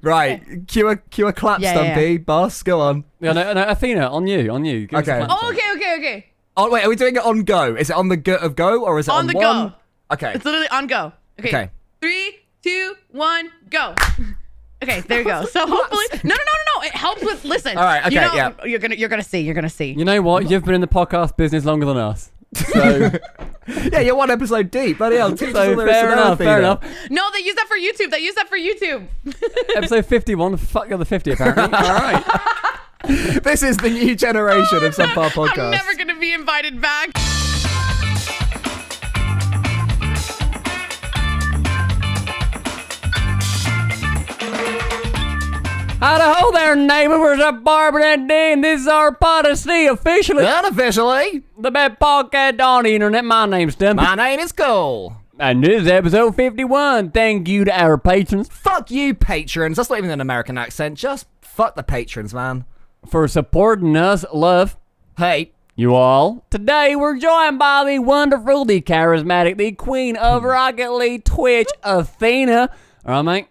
Right, cue a clap, Stumpy. Boss, go on. Yeah, no, Athena, on you. Give us a Okay. clap. Oh, okay. Oh, wait, are we doing it on go? Is it on the go of go, or is it on On the one? go. Okay. It's literally on go. Okay. 3, 2, 1, go. Okay, there you go. So hopefully, no. It helps with listen. All right. Okay. Yeah. You're gonna see. You know what? You've been in the podcast business longer than us. So Yeah, you're one episode deep. Bloody hell. So fair enough. No, they use that for YouTube. Episode 51. Fuck the other 50 apparently. All right. This is the new generation of Subpar Podcast. I'm never gonna be invited back. Hello there, neighbors. Up Barbara and Dean. This is our Poddy officially. Unofficially, The best podcast on the internet. My name's Stumpy. my name is Cole. And this is episode 51. Thank you to our patrons Fuck you, patrons. That's not even an American accent. Just fuck the patrons, man. for supporting us. Love Hey. you all. Today we're joined by the wonderful, the charismatic, the queen of Rocket League Twitch, Athena. All right, mate.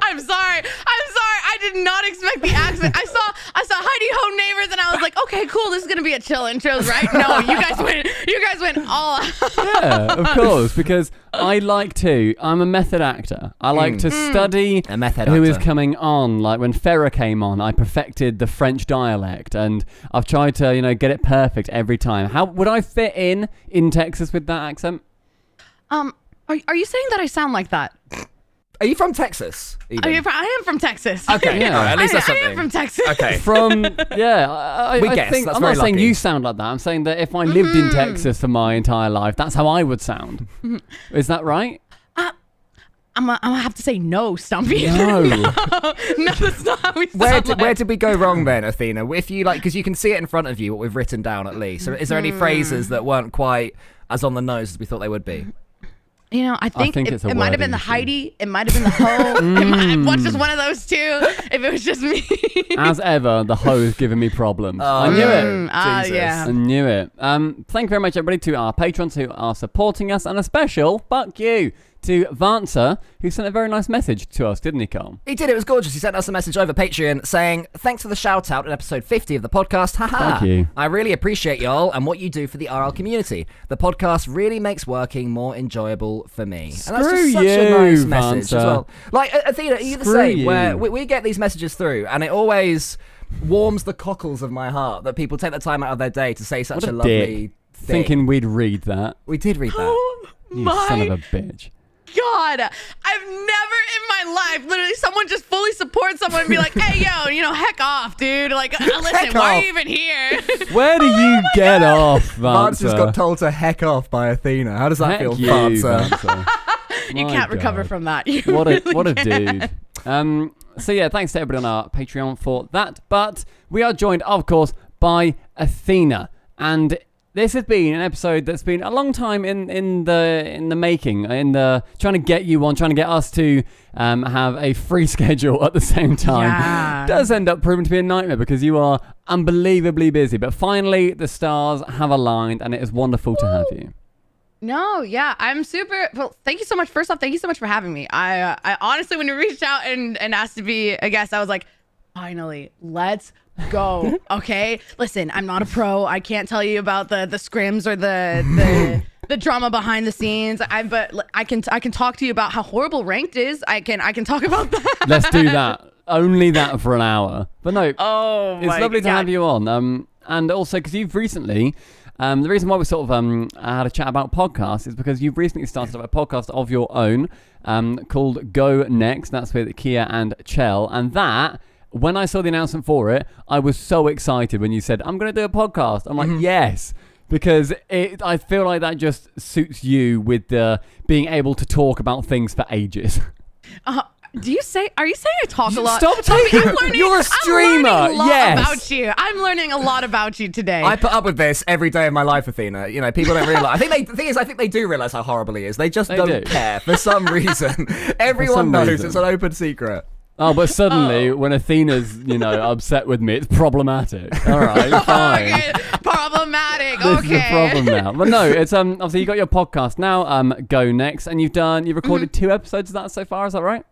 I'm sorry. I did not expect the accent. I saw Heidi Ho Neighbors and I was like, okay, cool. This is gonna be a chill intros, right? No, you guys went all out. Yeah, of course, because I'm a method actor. I like to study A method who is actor. coming on. Like when Farrah came on, I perfected the French dialect, and I've tried to, get it perfect every time. How would I fit in Texas with that accent? Are you saying that I sound like that? Are you from Texas? Even? I am from Texas. Okay, Yeah. all right, at least that's I something. am from Texas. Okay. From I guess, think that's I'm very not saying lucky. you sound like that. I'm saying that if I lived in Texas for my entire life, that's how I would sound. Is that right? I'm gonna have to say no, Stumpy. No. No, that's not how we sound. Where did we go wrong then, Athena? If you because you can see it in front of you, what we've written down at least. So is there any phrases that weren't quite as on the nose as we thought they would be? I think it's a it might have been wording the issue. Heidi. It might have been the Ho. What's just one of those two? If it was just me. As ever, the ho's giving me problems. Oh, I knew it. Jesus. Yeah. I knew it. Thank you very much, everybody, to our patrons who are supporting us, and a special fuck you to Vansa, who sent a very nice message to us, didn't he, Cole? He did. It was gorgeous. He sent us a message over Patreon saying, "Thanks for the shout out in episode 50 of the podcast. Haha. Thank you. I really appreciate y'all and what you do for the RL community. The podcast really makes working more enjoyable for me." And that's Screw just such a you, nice message Vansa. as well. Like Athena, are you the Screw same? you. Where we get these messages through, and it always warms the cockles of my heart that people take the time out of their day to say such What a lovely dick. thing. Thinking we'd read that. We did read that. Oh You my son of a bitch. God, I've never in my life, literally, someone just fully supports someone and be like, hey, yo, heck off, dude. Like, listen, Heck why off. are you even here? Where do you get off, Vance just got Vansa? told to heck off by Athena. How does that Heck feel, you, Vance? Vansa. You My can't recover God. from that. You What a really dude. So yeah, thanks to everybody on our Patreon for that. But we are joined, of course, by Athena, and this has been an episode that's been a long time in the making, trying to get you on, trying to get us to have a free schedule at the same time. Yeah. Does end up proving to be a nightmare because you are unbelievably busy. But finally, the stars have aligned, and it is wonderful to have you. No, yeah, I'm super. Well, thank you so much. First off, thank you so much for having me. I honestly, when you reached out and asked to be a guest, I was like, finally, let's go. Okay, listen, I'm not a pro. I can't tell you about the scrims or the drama behind the scenes. But I can talk to you about how horrible ranked is. I can talk about that. Let's do that. Only that for an hour. But no, Oh, it's lovely to have you on. And also because you've recently. The reason why we sort of had a chat about podcasts is because you've recently started up a podcast of your own called Go Next. That's with Kia and Chell. And that, when I saw the announcement for it, I was so excited when you said, I'm going to do a podcast. I'm like, yes, because I feel like that just suits you with the being able to talk about things for ages. Are you saying I talk a lot? Stop talking. You're a streamer. I'm learning a lot Yes. about you. I'm learning a lot about you today. I put up with this every day of my life, Athena. People don't realize. The thing is, I think they do realize how horrible he is. They just don't do. care for some reason. Everyone some knows reason. it's an open secret. Oh, but suddenly when Athena's, upset with me, it's problematic. All right, fine. Okay, problematic. This Okay. is the problem now. But no, it's obviously you got your podcast now, Go Next, and you've recorded 2 episodes of that so far, is that right?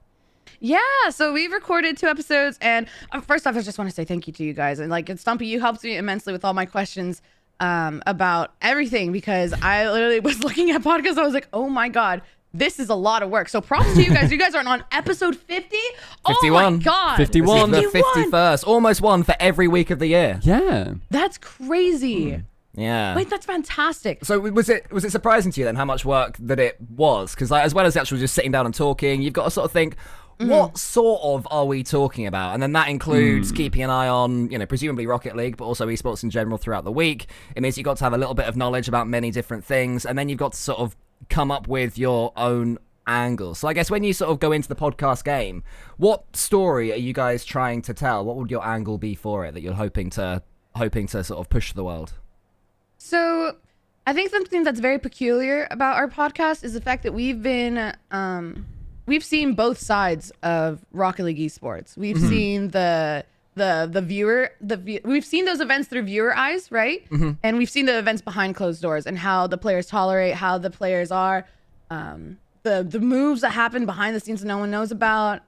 Yeah, so we've recorded 2 episodes, and first off, I just want to say thank you to you guys. And Stumpy, you helped me immensely with all my questions about everything, because I literally was looking at podcasts. I was like, oh my God, this is a lot of work. So props to you guys. You guys are on episode 50. 51. Oh my God. 51. This is the 51st. Almost one for every week of the year. Yeah. That's crazy. Yeah. Wait, that's fantastic. So was it surprising to you then how much work that it was? Because as well as actually just sitting down and talking, you've got to sort of think, what sort of are we talking about? And then that includes keeping an eye on, presumably Rocket League, but also esports in general throughout the week. It means you've got to have a little bit of knowledge about many different things, and then you've got to sort of come up with your own angle. So I guess when you sort of go into the podcast game, what story are you guys trying to tell? What would your angle be for it that you're hoping to sort of push to the world? So I think something that's very peculiar about our podcast is the fact that we've been we've seen both sides of Rocket League esports. We've seen we've seen those events through viewer eyes, right? And we've seen the events behind closed doors and how the players tolerate, how the players are, the moves that happen behind the scenes that no one knows about.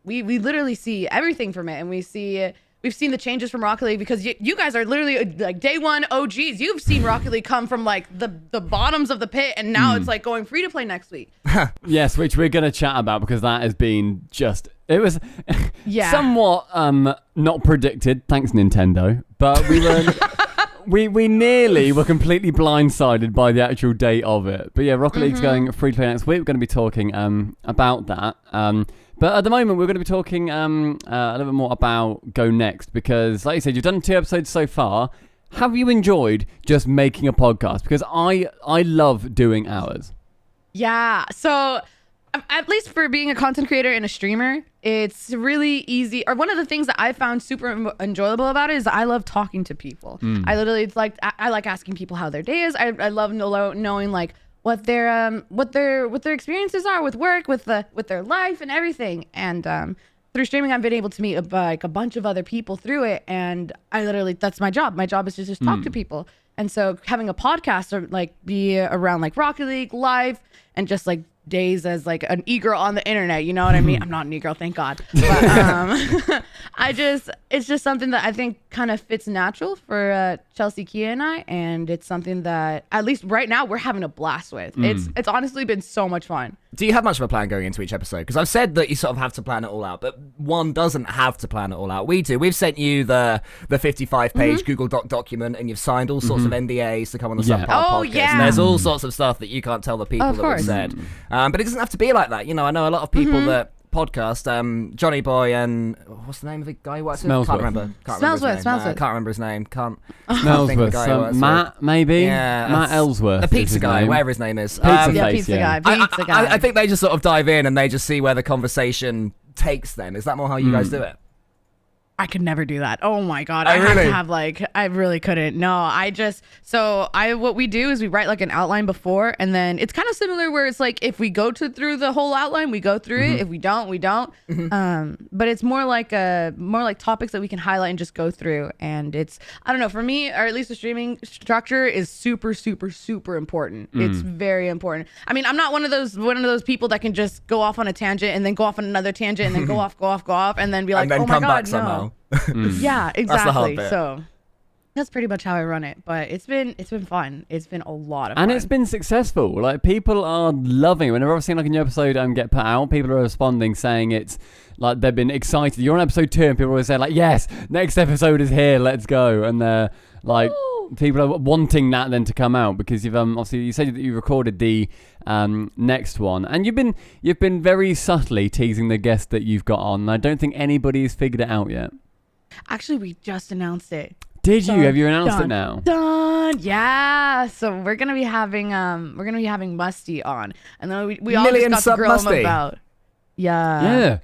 We literally see everything from it, and we've seen the changes from Rocket League, because you guys are literally like day one OGs. You've seen Rocket League come from like the bottoms of the pit, and now it's like going free to play next week. Yes, which we're going to chat about, because that has been it was Yeah. somewhat not predicted, thanks Nintendo, but we were we nearly were completely blindsided by the actual date of it. But yeah, Rocket League's going free to play next week. We're going to be talking about that. But at the moment, we're going to be talking a little bit more about Go Next, because, like you said, you've done 2 episodes so far. Have you enjoyed just making a podcast? Because I love doing ours. Yeah. So at least for being a content creator and a streamer, it's really easy. Or one of the things that I found super enjoyable about it is I love talking to people. I literally I like asking people how their day is. I love knowing like what their experiences are with work, with their life and everything. And through streaming, I've been able to meet a bunch of other people through it, and that's my job. My job is to just talk to people. And so having a podcast or like be around like Rocket League, life, and just like days as like an e-girl on the internet, you know what I mean? I'm not an e-girl, thank God. But it's just something that I think kind of fits natural for Chelsea, Kia, and I, and it's something that at least right now we're having a blast with. It's honestly been so much fun. Do you have much of a plan going into each episode? Because I've said that you sort of have to plan it all out, but one doesn't have to plan it all out. We do. We've sent you the 55-page Google Doc document, and you've signed all sorts of NDAs to come on the Subpar podcast. Yeah. And there's all sorts of stuff that you can't tell the people that we've said. But it doesn't have to be like that. I know a lot of people that podcast, Johnny Boy and what's the name of the guy who works with? Can't remember his name. Smellsworth. Matt, maybe? Yeah. Matt Ellsworth. The pizza guy, whatever his name is. Pizza guy. I think they just sort of dive in and they just see where the conversation takes them. Is that more how you guys do it? I could never do that. Oh my God. I really? have to have I really couldn't. No, what we do is we write like an outline before, and then it's kind of similar where it's like, if we go through the whole outline, we go through it. If we don't, we don't. But it's more like topics that we can highlight and just go through. And it's, I don't know, for me, or at least the streaming structure is super, super, super important. It's very important. I mean, I'm not one of those people that can just go off on a tangent and then go off on another tangent and then go off and then be like, and then oh my come God, back no. somehow. Yeah, exactly. That's the hard bit. So that's pretty much how I run it. But it's been fun. It's been a lot of fun. And it's been successful. Like, people are loving it. Whenever I've seen like a new episode get put out, people are responding saying it's like they've been excited. You're on episode 2 and people always say like, yes, next episode is here, let's go. And they're like, people are wanting that then to come out, because you've obviously you said that you recorded the next one, and you've been very subtly teasing the guest that you've got on. I don't think anybody's figured it out yet. Actually, we just announced it. Did you? Have you announced it now? Done. Yeah. So we're gonna be having Musty on, and then we all Million just got to grill him Musty. about. Yeah. Yeah.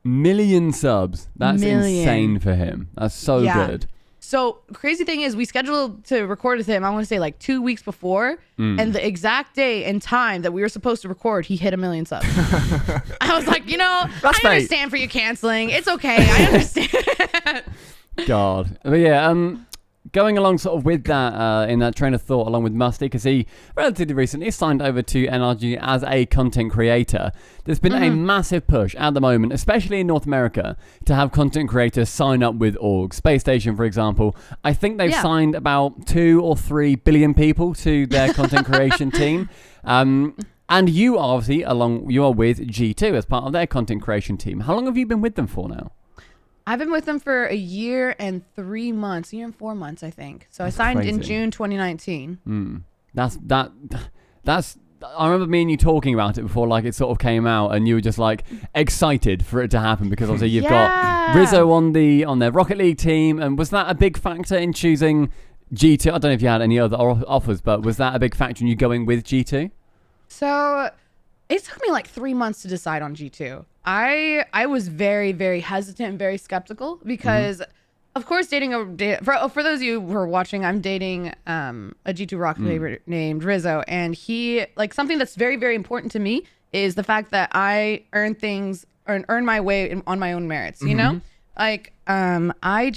1,000,000 subs. That's insane for him. That's so good. So crazy thing is we scheduled to record with him, I want to say like 2 weeks before. And the exact day and time that we were supposed to record, he hit 1 million subs. I was like, I understand for you canceling. It's okay. I understand. God. But yeah, going along sort of with that, in that train of thought, along with Musty, because he relatively recently signed over to NRG as a content creator. There's been a massive push at the moment, especially in North America, to have content creators sign up with orgs. Space Station, for example, I think they've signed about 2 or 3 billion people to their content creation team. And you are obviously you are with G2 as part of their content creation team. How long have you been with them for now? I've been with them for a year and 3 months, a year and 4 months, I think. So I signed in June 2019. That's. I remember me and you talking about it before, like it sort of came out, and you were just like excited for it to happen because obviously you've got Rizzo on their Rocket League team, and was that a big factor in choosing G2? I don't know if you had any other offers, but was that a big factor in you going with G2? So it took me like 3 months to decide on G2. I was very, very hesitant and very skeptical because, of course, dating for those of you who are watching, I'm dating a G2 Rocket League named Rizzo, and he, like, something that's very, very important to me is the fact that I earn my way on my own merits. You know, like I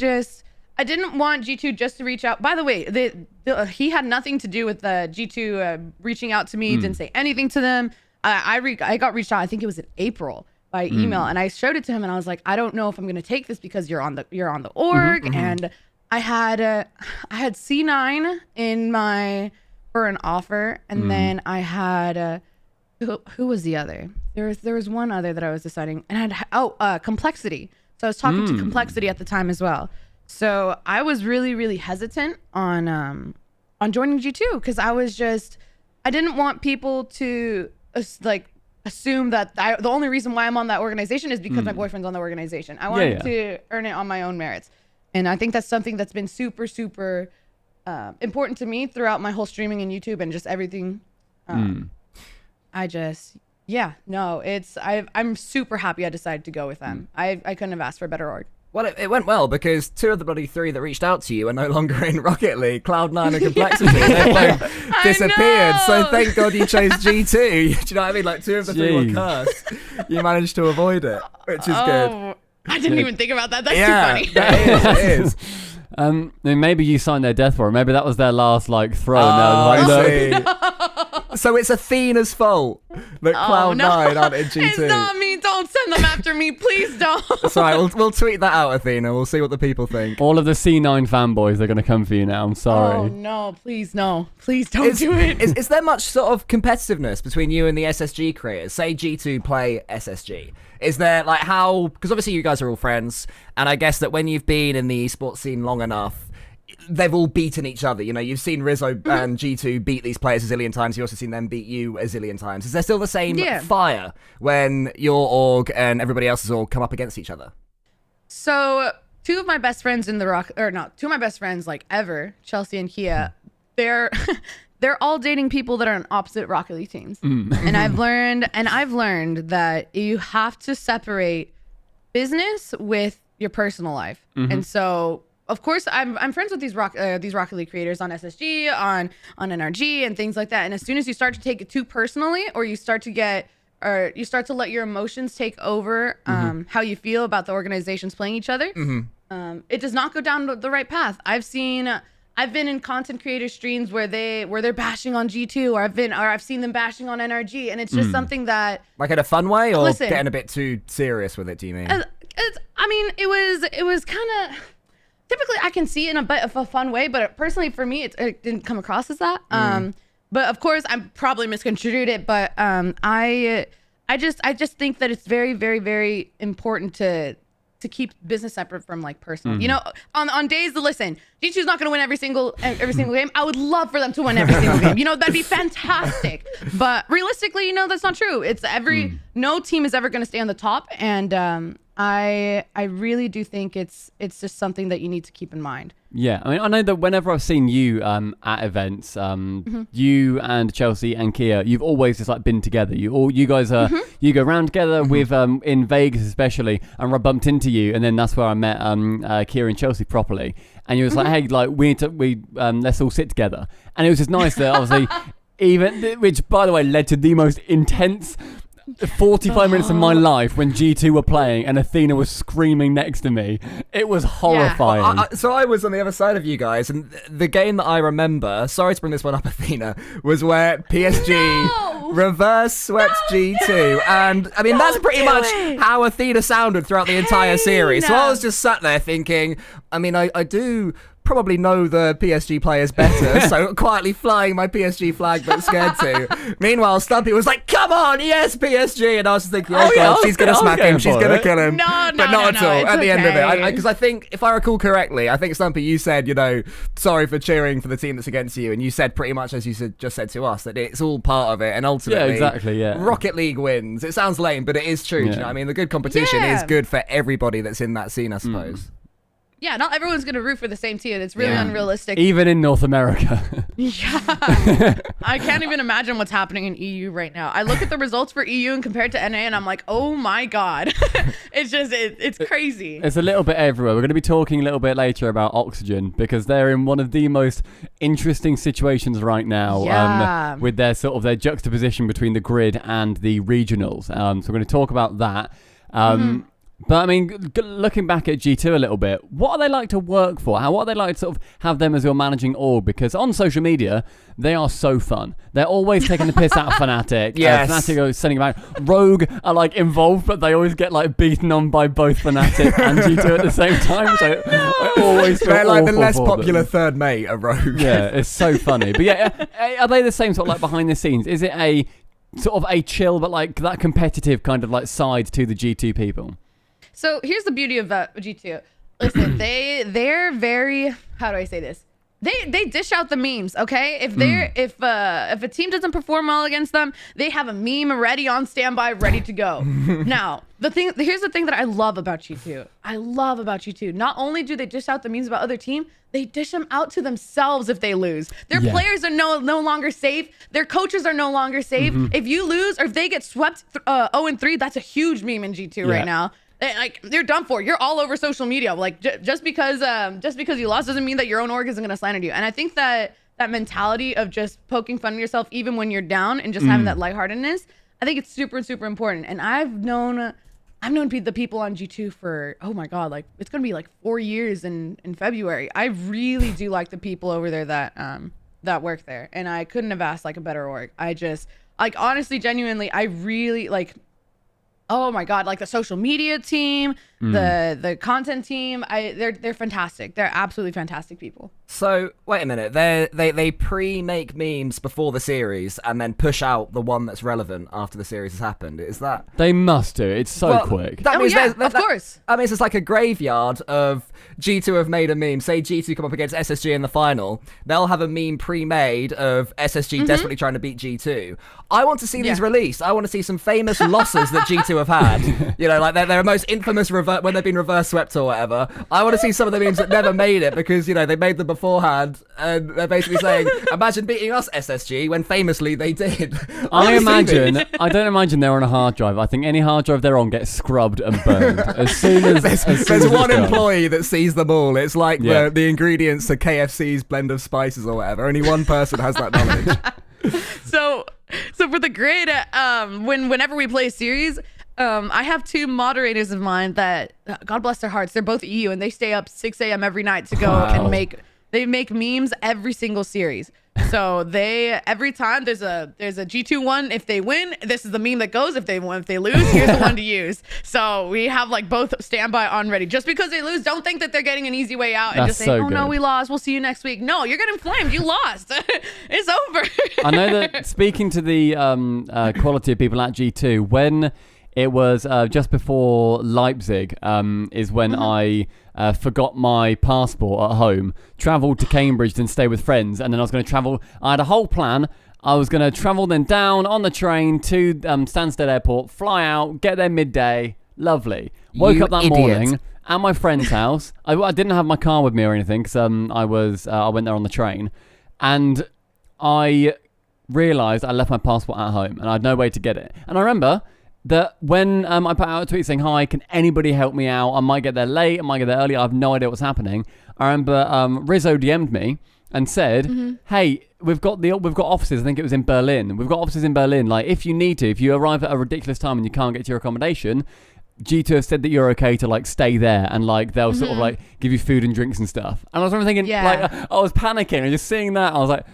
didn't want G2 just to reach out. By the way, he had nothing to do with the G2 reaching out to me. Didn't say anything to them. I got reached out. I think it was in April by email, and I showed it to him, and I was like, I don't know if I'm gonna take this because you're on the org, and I had C9 for an offer, and then I had who was the other? There was one other that I was deciding, and I had Complexity. So I was talking to Complexity at the time as well. So I was really, really hesitant on joining G2 because I didn't want people to assume that the only reason why I'm on that organization is because my boyfriend's on the organization. I wanted to earn it on my own merits. And I think that's something that's been super, super important to me throughout my whole streaming and YouTube and just everything. I'm super happy I decided to go with them. I couldn't have asked for a better org. Well, it went well because 2 of the bloody 3 that reached out to you are no longer in Rocket League, Cloud9 and Complexity. They've both disappeared, so thank God you chose G2. Do you know what I mean? Like 2 of the 3 were cursed. You managed to avoid it, which is good. I didn't even think about that. That's too funny. It is. Maybe you signed their death warrant. Maybe that was their last throw. So it's Athena's fault that Cloud9 aren't in G2. It's not me. Don't send them after me. Please don't. It's all right. We'll tweet that out, Athena. We'll see what the people think. All of the C9 fanboys are going to come for you now. I'm sorry. Oh, no. Please, no. Please don't do it. Is there much sort of competitiveness between you and the SSG creators? Say G2 play SSG. Is there because obviously you guys are all friends, and I guess that when you've been in the esports scene long enough, they've all beaten each other. You know, you've seen Rizzo and G2 beat these players a zillion times. You've also seen them beat you a zillion times. Is there still the same fire when your org and everybody else's org come up against each other? So 2 of my best friends 2 of my best friends ever, Chelsea and Kia, they're all dating people that are on opposite Rocket League teams. And I've learned that you have to separate business with your personal life. And so, of course, I'm friends with these Rocket League creators on SSG, on NRG, and things like that. And as soon as you start to take it too personally, or you start to let your emotions take over how you feel about the organizations playing each other, it does not go down the right path. I've been in content creator streams where they're bashing on G2, or I've seen them bashing on NRG, and it's just something that, like, in a fun way, or getting a bit too serious with it. Do you mean? It was kind of. Typically, I can see it in a bit of a fun way, but personally for me, it didn't come across as that. But of course, I'm probably misconstrued it. But I just think that it's very, very, very important to keep business separate from personal. You know, on days G2's not going to win every single game. I would love for them to win every single game. You know, that'd be fantastic. But realistically, that's not true. It's no team is ever going to stay on the top, and I really do think it's just something that you need to keep in mind. Yeah, I mean, I know that whenever I've seen you at events, you and Chelsea and Kia, you've always just like been together. You guys are you go around together with in Vegas especially, and I bumped into you, and then that's where I met Kia and Chelsea properly. And you was like, hey, like let's all sit together, and it was just nice that obviously which by the way led to the most intense 45 minutes of my life when G2 were playing and Athena was screaming next to me. It was horrifying. Well, so I was on the other side of you guys, and the game that I remember, sorry to bring this one up, Athena, was where PSG reverse swept G2. And I mean, that's pretty much how Athena sounded throughout the entire series. So I was just sat there thinking, I mean, I do probably know the PSG players better, so quietly flying my PSG flag but scared to. Meanwhile, Stumpy was like, come on, yes, PSG! And I was just thinking, oh god, she's going to smack him, she's going to kill him. But not at all, at the end of it. Because I think, if I recall correctly, I think, Stumpy, you said, sorry for cheering for the team that's against you, and you said pretty much as you just said to us, that it's all part of it, and ultimately, Rocket League wins. It sounds lame, but it is true. Do you know what I mean? The good competition is good for everybody that's in that scene, I suppose. Yeah, not everyone's going to root for the same team. It's really unrealistic. Even in North America. I can't even imagine what's happening in EU right now. I look at the results for EU and compared to NA, and I'm like, oh my God. It's crazy. It's a little bit everywhere. We're going to be talking a little bit later about Oxygen, because they're in one of the most interesting situations right now with their their juxtaposition between the grid and the regionals. So we're going to talk about that. But I mean, looking back at G2 a little bit, what are they like to work for? What are they like to sort of have them as your managing org? Because on social media, they are so fun. They're always taking the piss out of Fnatic. Fnatic are sending about. Rogue are like involved, but they always get like beaten on by both Fnatic and G2 at the same time. So I always feel they're like the awful less for popular them. third mate of Rogue. Yeah, it's so funny. But yeah, are they the same sort of like behind the scenes? Is it a sort of a chill, but like that competitive kind of like side to the G2 people? So here's the beauty of G2. Listen, they're very, how do I say this? They dish out the memes, okay? If a team doesn't perform well against them, they have a meme ready on standby, ready to go. Now, here's the thing that I love about G2. Not only do they dish out the memes about other team, they dish them out to themselves if they lose. Their players are no longer safe. Their coaches are no longer safe. If you lose or if they get swept 0-3, that's a huge meme in G2 right now. You're done for. You're all over social media. Like just because you lost doesn't mean that your own org isn't gonna slander you. And I think that mentality of just poking fun at yourself even when you're down and just having that lightheartedness, I think it's super, super important. And I've known the people on G2 for, oh my God, like it's gonna be like 4 years in February. I really do like the people over there that work there, and I couldn't have asked like a better org. I just like honestly, genuinely, I really like. Oh my God, like the social media team, the content team, they're fantastic. They're absolutely fantastic people. So, wait a minute. They pre-make memes before the series and then push out the one that's relevant after the series has happened. Is that... They must do. It's so quick. That means of course. That means it's like a graveyard of G2 have made a meme. Say G2 come up against SSG in the final. They'll have a meme pre-made of SSG desperately trying to beat G2. I want to see these released. I want to see some famous losses that G2 have had. Like their most infamous when they've been reverse swept or whatever. I want to see some of the memes that never made it because, they made them beforehand, and they're basically saying, imagine beating us, SSG, when famously they did. I don't imagine they're on a hard drive. I think any hard drive they're on gets scrubbed and burned. As soon as there's one employee that sees them all. It's like the ingredients to KFC's blend of spices or whatever. Only one person has that knowledge. So for the grid, whenever we play a series, I have two moderators of mine that, God bless their hearts, they're both EU, and they stay up 6 a.m. every night to go and make memes every single series. So every time there's a G2 one, if they win, this is the meme that goes. If they lose, here's the one to use. So we have like both standby on ready. Just because they lose, don't think that they're getting an easy way out and just say, no, we lost. We'll see you next week. No, you're getting flamed. You lost. It's over. I know that speaking to the quality of people at G2, when it was just before Leipzig is when I forgot my passport at home, travelled to Cambridge and stay with friends, and then I was going to travel. I had a whole plan. I was going to travel then down on the train to Stansted Airport, fly out, get there midday. Lovely. Woke up that morning at my friend's house. I didn't have my car with me or anything because I went there on the train. And I realised I left my passport at home and I had no way to get it. And I remember that when I put out a tweet saying, hi, can anybody help me out? I might get there late, I might get there early. I have no idea what's happening. I remember Rizzo DM'd me and said, hey, we've got offices. I think it was in Berlin. We've got offices in Berlin. Like, if you need to, if you arrive at a ridiculous time and you can't get to your accommodation, G2 have said that you're okay to like stay there and like they'll sort of like give you food and drinks and stuff. And I was thinking, like, I was panicking and just seeing that, I was like,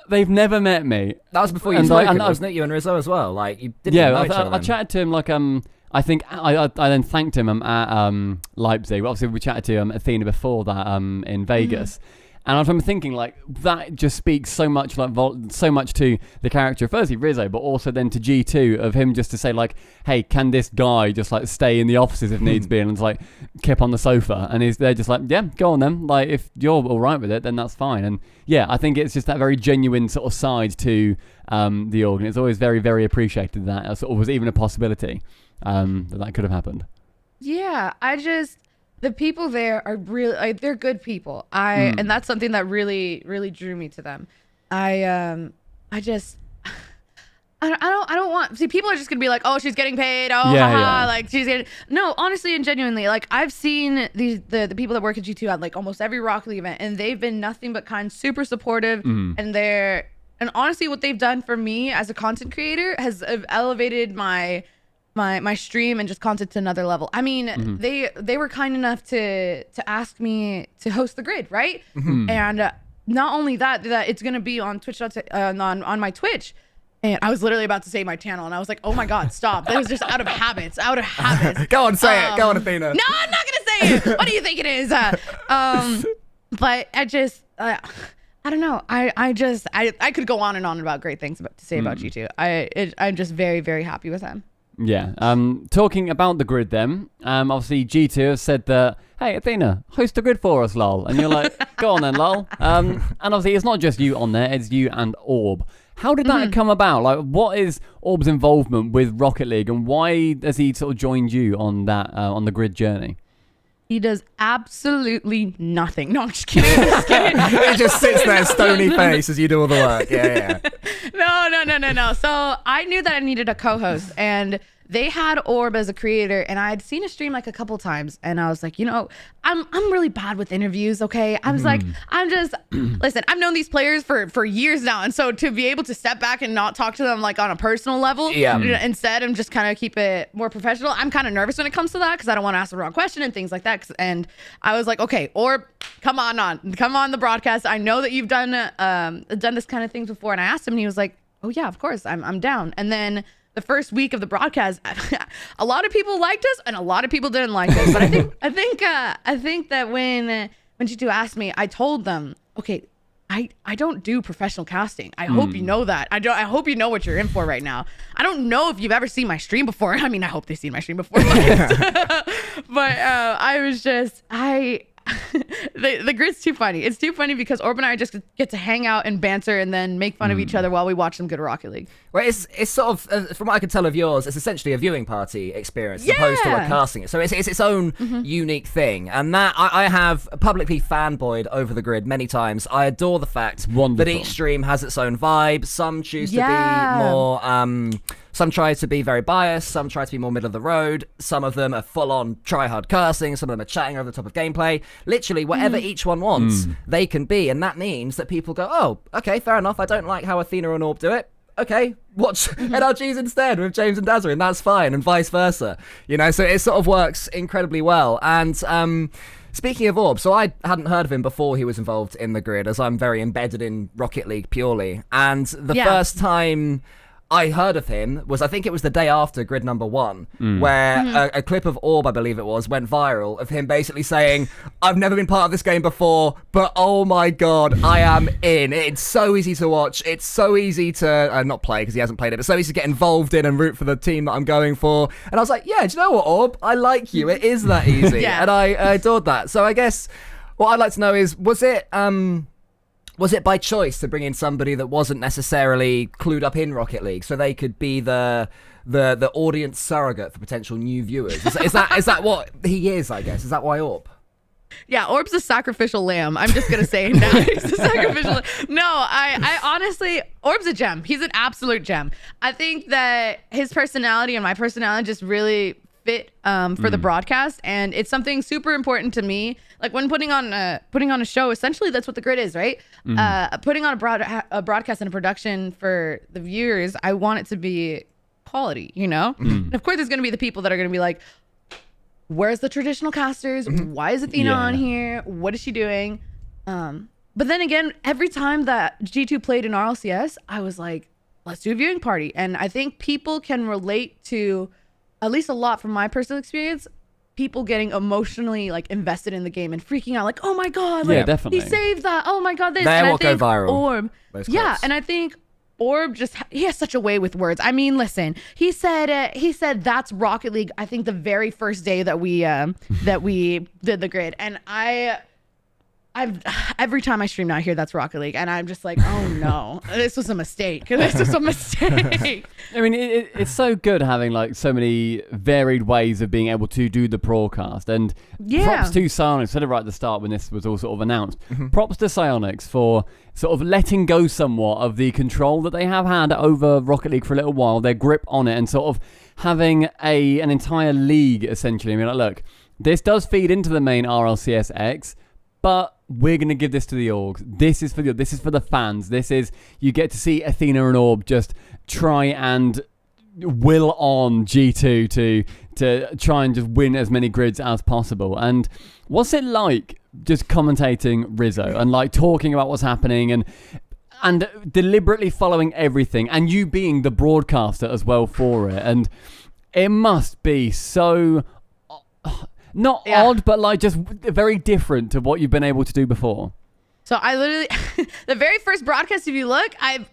they've never met me. That was before you spoke, wasn't it? You and Rizzo as well. Like, you didn't know each other. I chatted to him like I think I then thanked him at Leipzig. Obviously, we chatted to Athena before that in Vegas. And I remember thinking, like, that just speaks so much, like, so much to the character of firstly Rizzo, but also then to G2 of him just to say, like, hey, can this guy just like stay in the offices if needs be, and it's like keep on the sofa, and they're just like, yeah, go on then. Like, if you're all right with it, then that's fine. And yeah, I think it's just that very genuine sort of side to the org, and it's always very, very appreciated that sort of was even a possibility that could have happened. Yeah, the people there are really, like, they're good people. And that's something that really, really drew me to them. I don't want, see, people are just gonna be like, oh, she's getting paid. Oh, like she's getting, no, honestly and genuinely, like, I've seen the people that work at G2 at like almost every Rocket League event, and they've been nothing but kind, super supportive. And honestly, what they've done for me as a content creator has elevated my stream and just content to another level. I mean, they were kind enough to ask me to host the grid, right? And not only that it's gonna be on Twitch, on my Twitch. And I was literally about to say my channel, and I was like, oh my God, stop. That was just out of habits. Go on, say it. Go on, Athena. No, I'm not gonna say it. What do you think it is? But I don't know. I could go on and on about great things to say about G2. I'm just very, very happy with them. Yeah. Talking about the grid then, obviously G2 has said that, hey, Athena, host the grid for us, lol. And you're like, go on then, lol. And obviously it's not just you on there, it's you and Orb. How did that come about? Like, what is Orb's involvement with Rocket League, and why has he sort of joined you on that, on the grid journey? He does absolutely nothing. No, I'm just kidding. He just sits there, stony face, as you do all the work. Yeah. No. So I knew that I needed a co-host, and they had Orb as a creator, and I had seen a stream like a couple times, and I was like, I'm really bad with interviews, okay? I was like, listen, I've known these players for years now, and so to be able to step back and not talk to them like on a personal level, instead I'm just kind of keep it more professional. I'm kind of nervous when it comes to that because I don't want to ask the wrong question and things like that. And I was like, okay, Orb, come on the broadcast. I know that you've done this kind of things before. And I asked him, and he was like, oh yeah, of course, I'm down. And then the first week of the broadcast, a lot of people liked us and a lot of people didn't like us. But I think that when G2 asked me, I told them, okay, I don't do professional casting. I hope you know that. I hope you know what you're in for right now. I don't know if you've ever seen my stream before. I mean, I hope they've seen my stream before. But I was just, the grid's too funny. It's too funny because Orb and I just get to hang out and banter and then make fun of each other while we watch some good Rocket League. Well, it's sort of, from what I can tell of yours, it's essentially a viewing party experience as opposed to like casting it. So it's its own unique thing. And that I have publicly fanboyed over the grid many times. I adore the fact that each stream has its own vibe. Some choose to be more... Some try to be very biased, some try to be more middle of the road, some of them are full-on try-hard cursing, some of them are chatting over the top of gameplay. Literally, whatever each one wants, they can be, and that means that people go, oh, okay, fair enough, I don't like how Athena and Orb do it. Okay, watch NRGs instead with James and Dazza, and that's fine, and vice versa. So it sort of works incredibly well. And speaking of Orb, so I hadn't heard of him before he was involved in the grid, as I'm very embedded in Rocket League purely. And the first time I heard of him was, I think it was the day after grid number 1, where a clip of Orb, I believe it was, went viral of him basically saying, I've never been part of this game before, but oh my God, I am in. It's so easy to watch. It's so easy to, not play because he hasn't played it, but so easy to get involved in and root for the team that I'm going for. And I was like, yeah, do you know what, Orb? I like you. It is that easy. And I adored that. So I guess what I'd like to know is, was it... Was it by choice to bring in somebody that wasn't necessarily clued up in Rocket League, so they could be the audience surrogate for potential new viewers? Is that what he is? I guess, is that why Orb? Yeah, Orb's a sacrificial lamb. I'm just gonna say now he's a sacrificial lamb. No, I honestly, Orb's a gem. He's an absolute gem. I think that his personality and my personality just really fit for the broadcast, and it's something super important to me. Like when putting on a show, essentially that's what the grid is, right? Putting on a broadcast and a production for the viewers, I want it to be quality, you know. And of course, there's gonna be the people that are gonna be like, where's the traditional casters? Why is Athena on here? What is she doing? But then again, every time that G2 played in RLCS, I was like, let's do a viewing party. And I think people can relate to, at least a lot from my personal experience, people getting emotionally like invested in the game and freaking out like, oh my God, like, definitely. He saved that. Oh my God, this. They and will go viral. Orb, yeah, and I think Orb he has such a way with words. I mean, listen, he said that's Rocket League. I think the very first day that we did the grid, and I've every time I stream now, I hear that's Rocket League, and I'm just like, oh no, this was a mistake. This was a mistake. I mean, it's so good having like so many varied ways of being able to do the broadcast, and props to Psyonix. Said it right at the start when this was all sort of announced. Props to Psyonix for sort of letting go somewhat of the control that they have had over Rocket League for a little while, their grip on it, and sort of having an entire league essentially. I mean, like, look, this does feed into the main RLCS-X, but we're going to give this to the orgs. This is for the fans. You get to see Athena and Orb just try and will on G2 to try and just win as many grids as possible. And what's it like just commentating Rizzo and like talking about what's happening and deliberately following everything, and you being the broadcaster as well for it? And it must be so not odd, but like just very different to what you've been able to do before. So I literally, the very first broadcast, if you look, I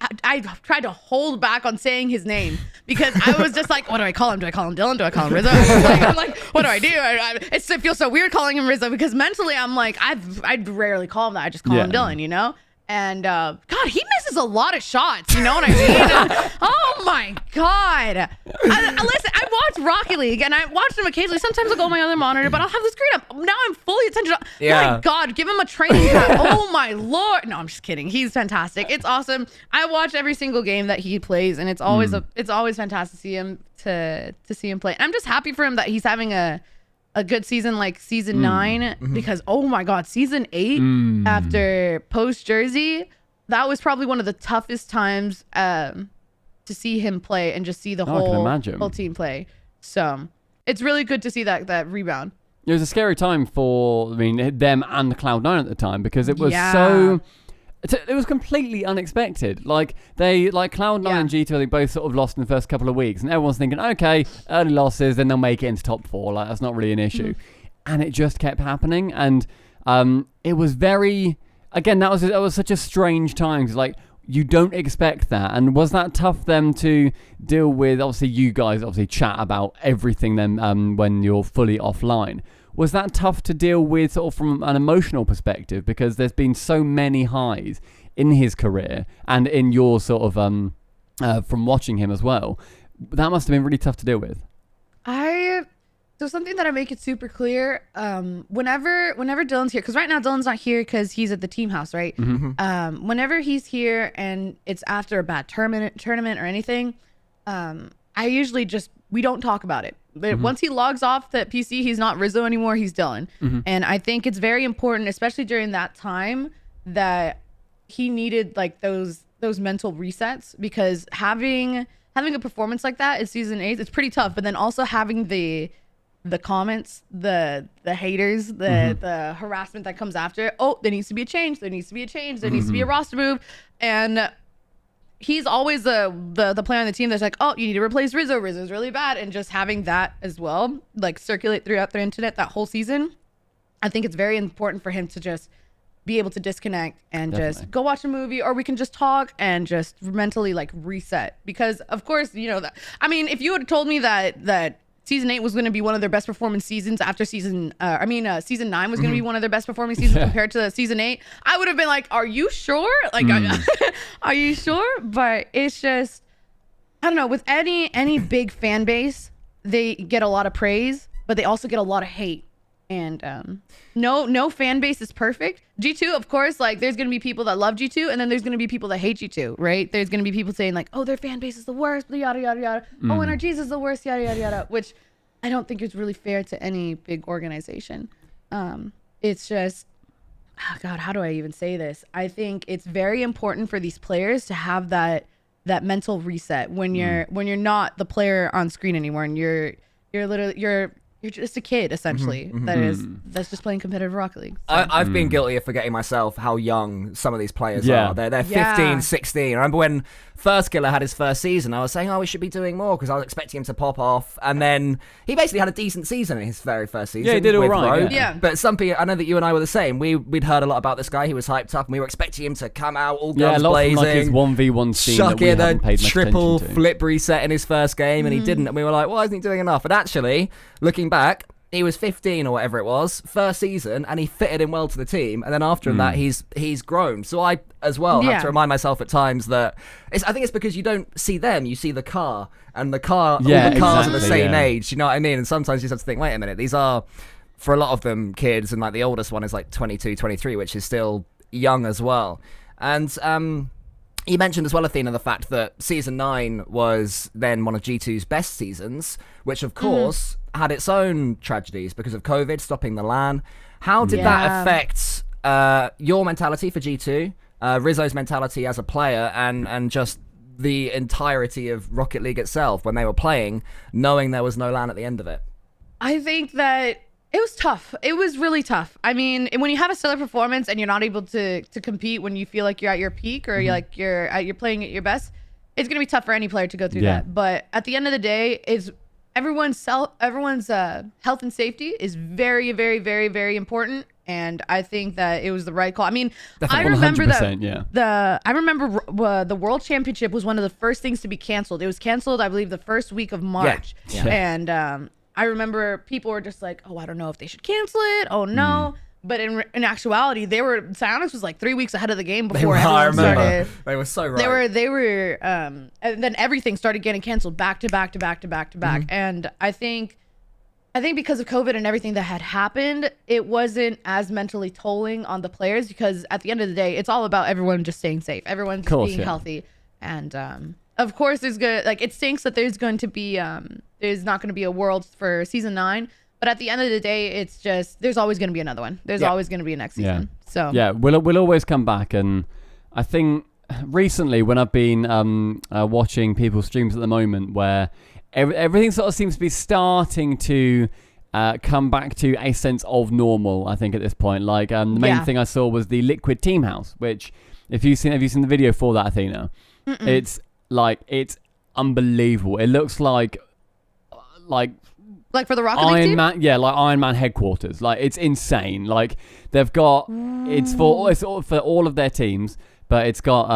tried to hold back on saying his name because I was just like, what do I call him? Do I call him Dylan? Do I call him Rizzo? I'm like, what do I do? It feels so weird calling him Rizzo because mentally I'm like, I'd rarely call him that. I just call him Dylan, you know? And God, he misses a lot of shots. You know what I mean? Oh my God! Listen, I watch Rocket League and I watch them occasionally. Sometimes I'll go on my other monitor, but I'll have the screen up. Now I'm fully attention. My God, give him a training camp. Oh my Lord! No, I'm just kidding. He's fantastic. It's awesome. I watch every single game that he plays, and it's always it's always fantastic to see him to see him play. And I'm just happy for him that he's having a good season like season 9 because oh my God, season 8 after post Jersey, that was probably one of the toughest times to see him play and just see the whole team play. So it's really good to see that rebound. It was a scary time for them and Cloud9 at the time because it was so. It was completely unexpected. Like Cloud9 and G2, they both sort of lost in the first couple of weeks, and everyone's thinking, okay, early losses, then they'll make it into top 4. Like that's not really an issue, and it just kept happening. And it was very, again, that was such a strange time because like you don't expect that. And was that tough then to deal with? Obviously, you guys chat about everything then when you're fully offline. Was that tough to deal with sort of from an emotional perspective? Because there's been so many highs in his career and in your sort of, from watching him as well. That must have been really tough to deal with. So something that I make it super clear, whenever Dylan's here, because right now Dylan's not here because he's at the team house, right? Whenever he's here and it's after a bad tournament or anything, I usually we don't talk about it. But once he logs off the PC, he's not Rizzo anymore. He's Dylan. And I think it's very important, especially during that time, that he needed like those mental resets, because having a performance like that in season 8, it's pretty tough. But then also having the comments, the haters, the harassment that comes after. Oh, there needs to be a change. There needs to be a change. There needs to be a roster move. And he's always the player on the team that's like, oh, you need to replace Rizzo. Rizzo's really bad. And just having that as well, like circulate throughout the internet that whole season, I think it's very important for him to just be able to disconnect and just go watch a movie, or we can just talk and just mentally like reset. Because of course, you know that. I mean, if you had told me that season 8 was going to be one of their best performing seasons after season 9 was going to be one of their best performing seasons compared to season 8, I would have been like, are you sure? Like, are you sure? But it's just, I don't know, with any big fan base, they get a lot of praise, but they also get a lot of hate. And no fan base is perfect. G2, of course, like there's going to be people that love G2, and then there's going to be people that hate G2, right? There's going to be people saying like, oh, their fan base is the worst, yada, yada, yada. Oh, NRG's is the worst, yada, yada, yada, which I don't think is really fair to any big organization. It's just, oh God, how do I even say this? I think it's very important for these players to have that mental reset when you're not the player on screen anymore, and you're just a kid, essentially, that's just playing competitive Rocket League. So. I've been guilty of forgetting myself how young some of these players are. They're 15, 16. I remember when First Killer had his first season, I was saying, we should be doing more, because I was expecting him to pop off. And then he basically had a decent season in his very first season. Yeah, he did all right. Yeah. But some people, I know that you and I were the same. We'd heard a lot about this guy. He was hyped up, and we were expecting him to come out all guns blazing. Like his 1v1 scene chuck that we in haven't paid a much triple attention to. flip reset in his first game, and he didn't. And we were like, why isn't he doing enough? And actually, looking back, he was 15 or whatever it was, first season, and he fitted in well to the team. And then after that, he's grown. So I, as well, have to remind myself at times that I think it's because you don't see them, you see the car. And the car, all the cars are the same age, you know what I mean? And sometimes you just have to think, wait a minute, these are, for a lot of them, kids, and like the oldest one is like 22, 23, which is still young as well. And you mentioned as well, Athena, the fact that season 9 was then one of G2's best seasons, which of course had its own tragedies because of COVID stopping the LAN. How did that affect your mentality for G2, Rizzo's mentality as a player, and just the entirety of Rocket League itself when they were playing, knowing there was no LAN at the end of it? I think that it was tough. It was really tough. I mean, when you have a stellar performance and you're not able to compete when you feel like you're at your peak, or you're playing at your best, it's gonna be tough for any player to go through that. But at the end of the day, everyone's health and safety is very, very, very, very important. And I think that it was the right call. I mean, I remember the World Championship was one of the first things to be canceled. It was canceled, I believe, the first week of March. And I remember people were just like, oh, I don't know if they should cancel it. Oh, no. But in actuality, Psyonix was like 3 weeks ahead of the game before everyone started. They were so right. They were, and then everything started getting canceled back to back to back to back to back. And I think because of COVID and everything that had happened, it wasn't as mentally tolling on the players, because at the end of the day, it's all about everyone just staying safe, everyone being healthy. And of course, it stinks that there's not going to be a Worlds for season 9. But at the end of the day, it's just, there's always going to be another one. There's always going to be a next season. So we'll always come back. And I think recently, when I've been watching people's streams at the moment, where everything sort of seems to be starting to come back to a sense of normal, I think, at this point. Like the main thing I saw was the Liquid Team House, which have you seen the video for that, Athena? It's unbelievable. It looks like for the Rocket League team? Like Iron Man headquarters. Like, it's insane. Like, they've got it's for all of their teams, but it's got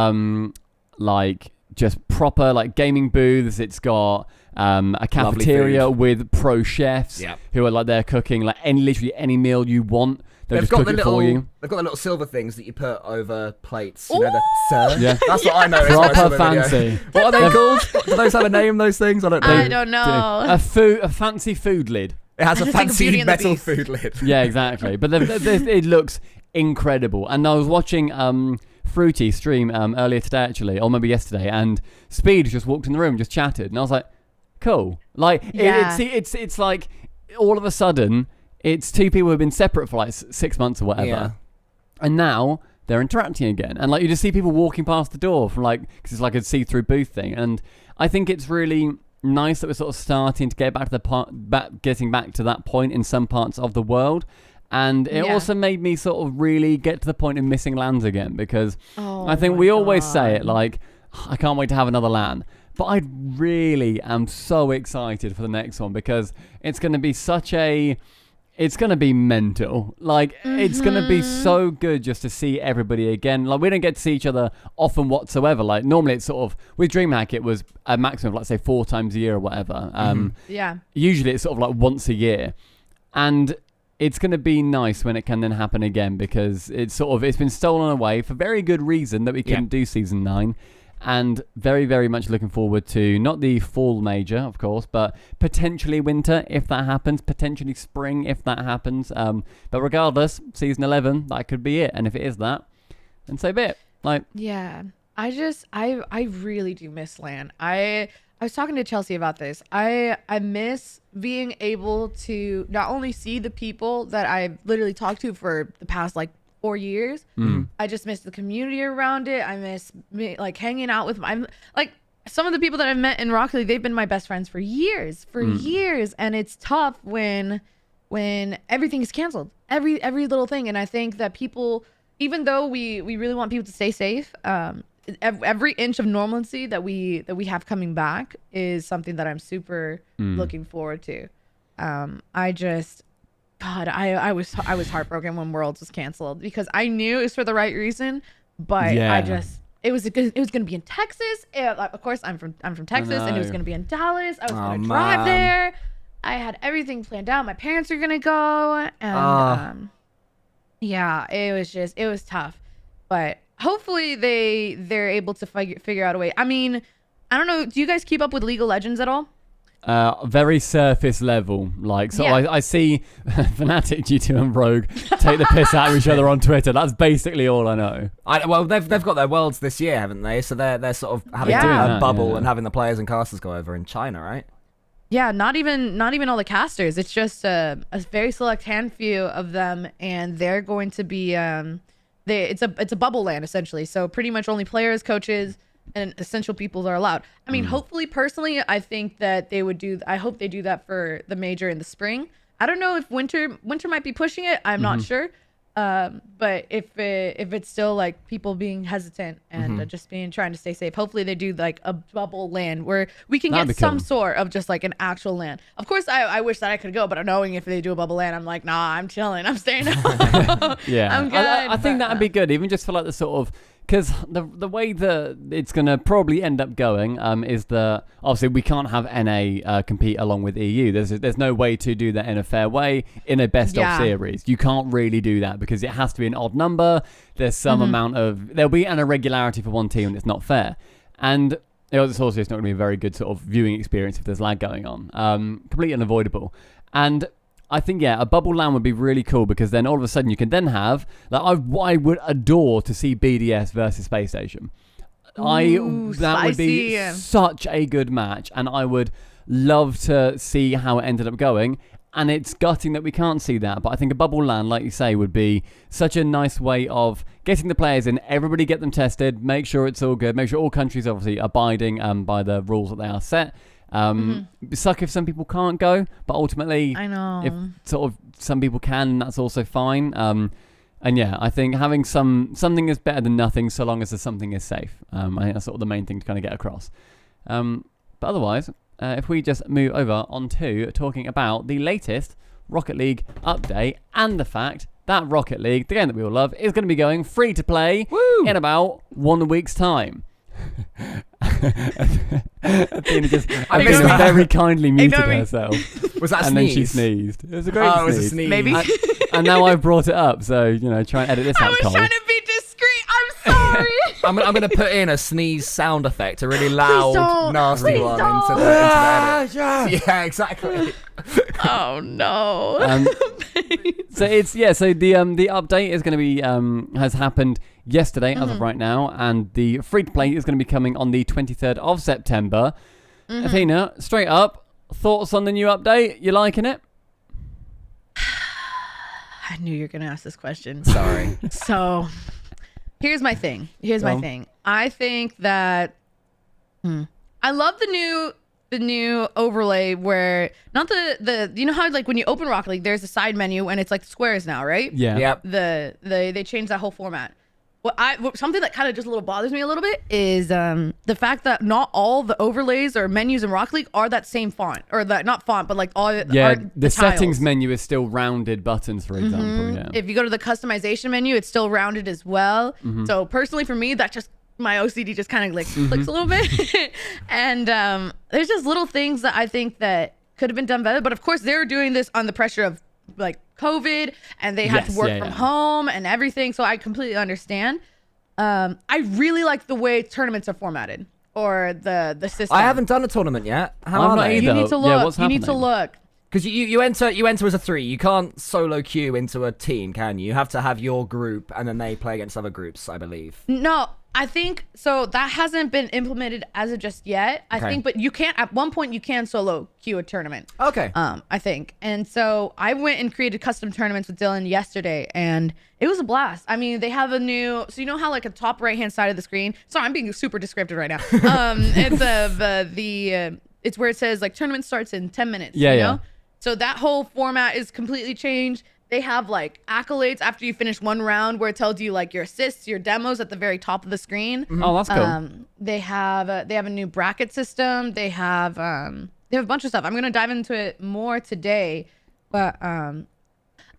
like just proper like gaming booths. It's got a cafeteria with pro chefs who are like there cooking like literally any meal you want. They've got the little silver things that you put over plates. You know, the sir. Yeah. That's what I know. Proper fancy. What are they called? Do those have a name, those things? I don't know. I don't know. A fancy food lid. It has a fancy metal food lid. Yeah, exactly. But it looks incredible. And I was watching Fruity stream earlier today, actually, or maybe yesterday, and Speed just walked in the room, just chatted, and I was like, cool. Like, it's like all of a sudden, it's two people who've been separate for like 6 months or whatever, and now they're interacting again. And like, you just see people walking past the door from like, because it's like a see-through booth thing. And I think it's really nice that we're sort of starting to get getting back to that point in some parts of the world. And it also made me sort of really get to the point of missing LANs again, because I think we always say it like, I can't wait to have another LAN. But I really am so excited for the next one, because it's going to be such a it's going to be mental. Like, it's going to be so good just to see everybody again. Like, we don't get to see each other often whatsoever. Like, normally it's sort of, with DreamHack, it was a maximum of, like, say, 4 times a year or whatever. Yeah. Usually it's sort of like once a year. And it's going to be nice when it can then happen again, because it's been stolen away for very good reason that we couldn't do season 9. And very, very much looking forward to not the fall major, of course, but potentially winter if that happens, potentially spring if that happens. But regardless, season 11, that could be it. And if it is that, then so be it. Like, yeah, I really do miss LAN. I was talking to Chelsea about this. I miss being able to not only see the people that I've literally talked to for the past like 4 years. I just miss the community around it. I miss like hanging out with like some of the people that I've met in Rocket League. They've been my best friends for years, and it's tough when everything is canceled, every little thing. And I think that people, even though we really want people to stay safe, every inch of normalcy that we have coming back is something that I'm super looking forward to. God, I was heartbroken when Worlds was canceled, because I knew it was for the right reason, but it was going to be in Texas. Of course, I'm from Texas, and it was going to be in Dallas. I was going to drive there. I had everything planned out. My parents are going to go, and it was tough, but hopefully they're able to figure out a way. I mean, I don't know. Do you guys keep up with League of Legends at all? Very surface level, like, so I see Fnatic, G2 and Rogue take the piss out of each other on Twitter. That's basically all I know. Well, they've got their Worlds this year, haven't they? So they're sort of having a bubble and having the players and casters go over in China, right? Yeah, not even all the casters. It's just a very select handful of them, and they're going to be it's a bubble land essentially. So pretty much only players, coaches, and essential people are allowed. I mean, hopefully, personally, I think that I hope they do that for the major in the spring. I don't know if winter might be pushing it. I'm not sure. But if it's still like people being hesitant and just trying to stay safe, hopefully they do like a bubble land where we can get some sort of just like an actual land. Of course, I wish that I could go, but knowing if they do a bubble land, I'm like, nah, I'm chilling. I'm staying home. Yeah, I'm good. I think that'd be good, even just for like the sort of, because the way that it's going to probably end up going is that obviously we can't have NA compete along with EU. There's no way to do that in a fair way in a best of series. You can't really do that because it has to be an odd number. There's some amount of, there'll be an irregularity for one team and it's not fair. And it's also not going to be a very good sort of viewing experience if there's lag going on. Completely unavoidable. And I think, a bubble LAN would be really cool, because then all of a sudden you can then have, like, I would adore to see BDS versus Space Station. That would be such a good match, and I would love to see how it ended up going. And it's gutting that we can't see that, but I think a bubble LAN, like you say, would be such a nice way of getting the players in, everybody get them tested, make sure it's all good, make sure all countries are obviously abiding by the rules that they are set. Suck if some people can't go, but ultimately, I know, if sort of some people can, that's also fine. And I think having something is better than nothing, so long as the something is safe. I think that's sort of the main thing to kind of get across. But otherwise, if we just move over onto talking about the latest Rocket League update and the fact that Rocket League, the game that we all love, is going to be going free to play in about 1 week's time. Athena very kindly muted herself. Was that a sneeze? And then she sneezed. It was a great sneeze. It was a sneeze. Maybe. And now I've brought it up, so, try and edit this out, I was Cole. trying to be discreet. I'm sorry. I'm going to put in a sneeze sound effect, a really loud, nasty one into the edit. Yeah, exactly. Oh no. So the update is going to be has happened yesterday as of right now, and the free to play is going to be coming on the 23rd of September. Athena, straight up, thoughts on the new update? You liking it? I knew you were going to ask this question. Sorry. So here's my thing. I think that I love the new overlay where not the you know how like when you open Rocket League there's a side menu and it's like the squares now, right? Yeah. Yep. They changed that whole format. something that kind of just a little bothers me a little bit is the fact that not all the overlays or menus in Rocket League are that same font, or that not font, but like all the settings tiles. menu is still rounded buttons, for example. Yeah. If you go to the customization menu, it's still rounded as well. So personally, for me, that just my OCD just kind of like clicks a little bit. And there's just little things that I think that could have been done better. But of course, they're doing this on the pressure of like COVID, and they have to work from home and everything. So I completely understand. I really like the way tournaments are formatted, or the system. I haven't done a tournament yet. How I'm are not they? either. You need to look. Yeah, what's you need to happening? look. Because you enter as a 3. You can't solo queue into a team, can you? You have to have your group, and then they play against other groups, I believe. No, I think so. That hasn't been implemented as of just yet. I think, but you can't. At one point, you can solo queue a tournament. Okay. I think, and so I went and created custom tournaments with Dylan yesterday, and it was a blast. I mean, they have a new. So you know how like a top right hand side of the screen. Sorry, I'm being super descriptive right now. It's it's where it says like tournament starts in 10 minutes. Yeah, you yeah. know? So that whole format is completely changed. They have like accolades after you finish one round, where it tells you like your assists, your demos at the very top of the screen. Oh, that's cool. They have a new bracket system. They have a bunch of stuff. I'm gonna dive into it more today, but I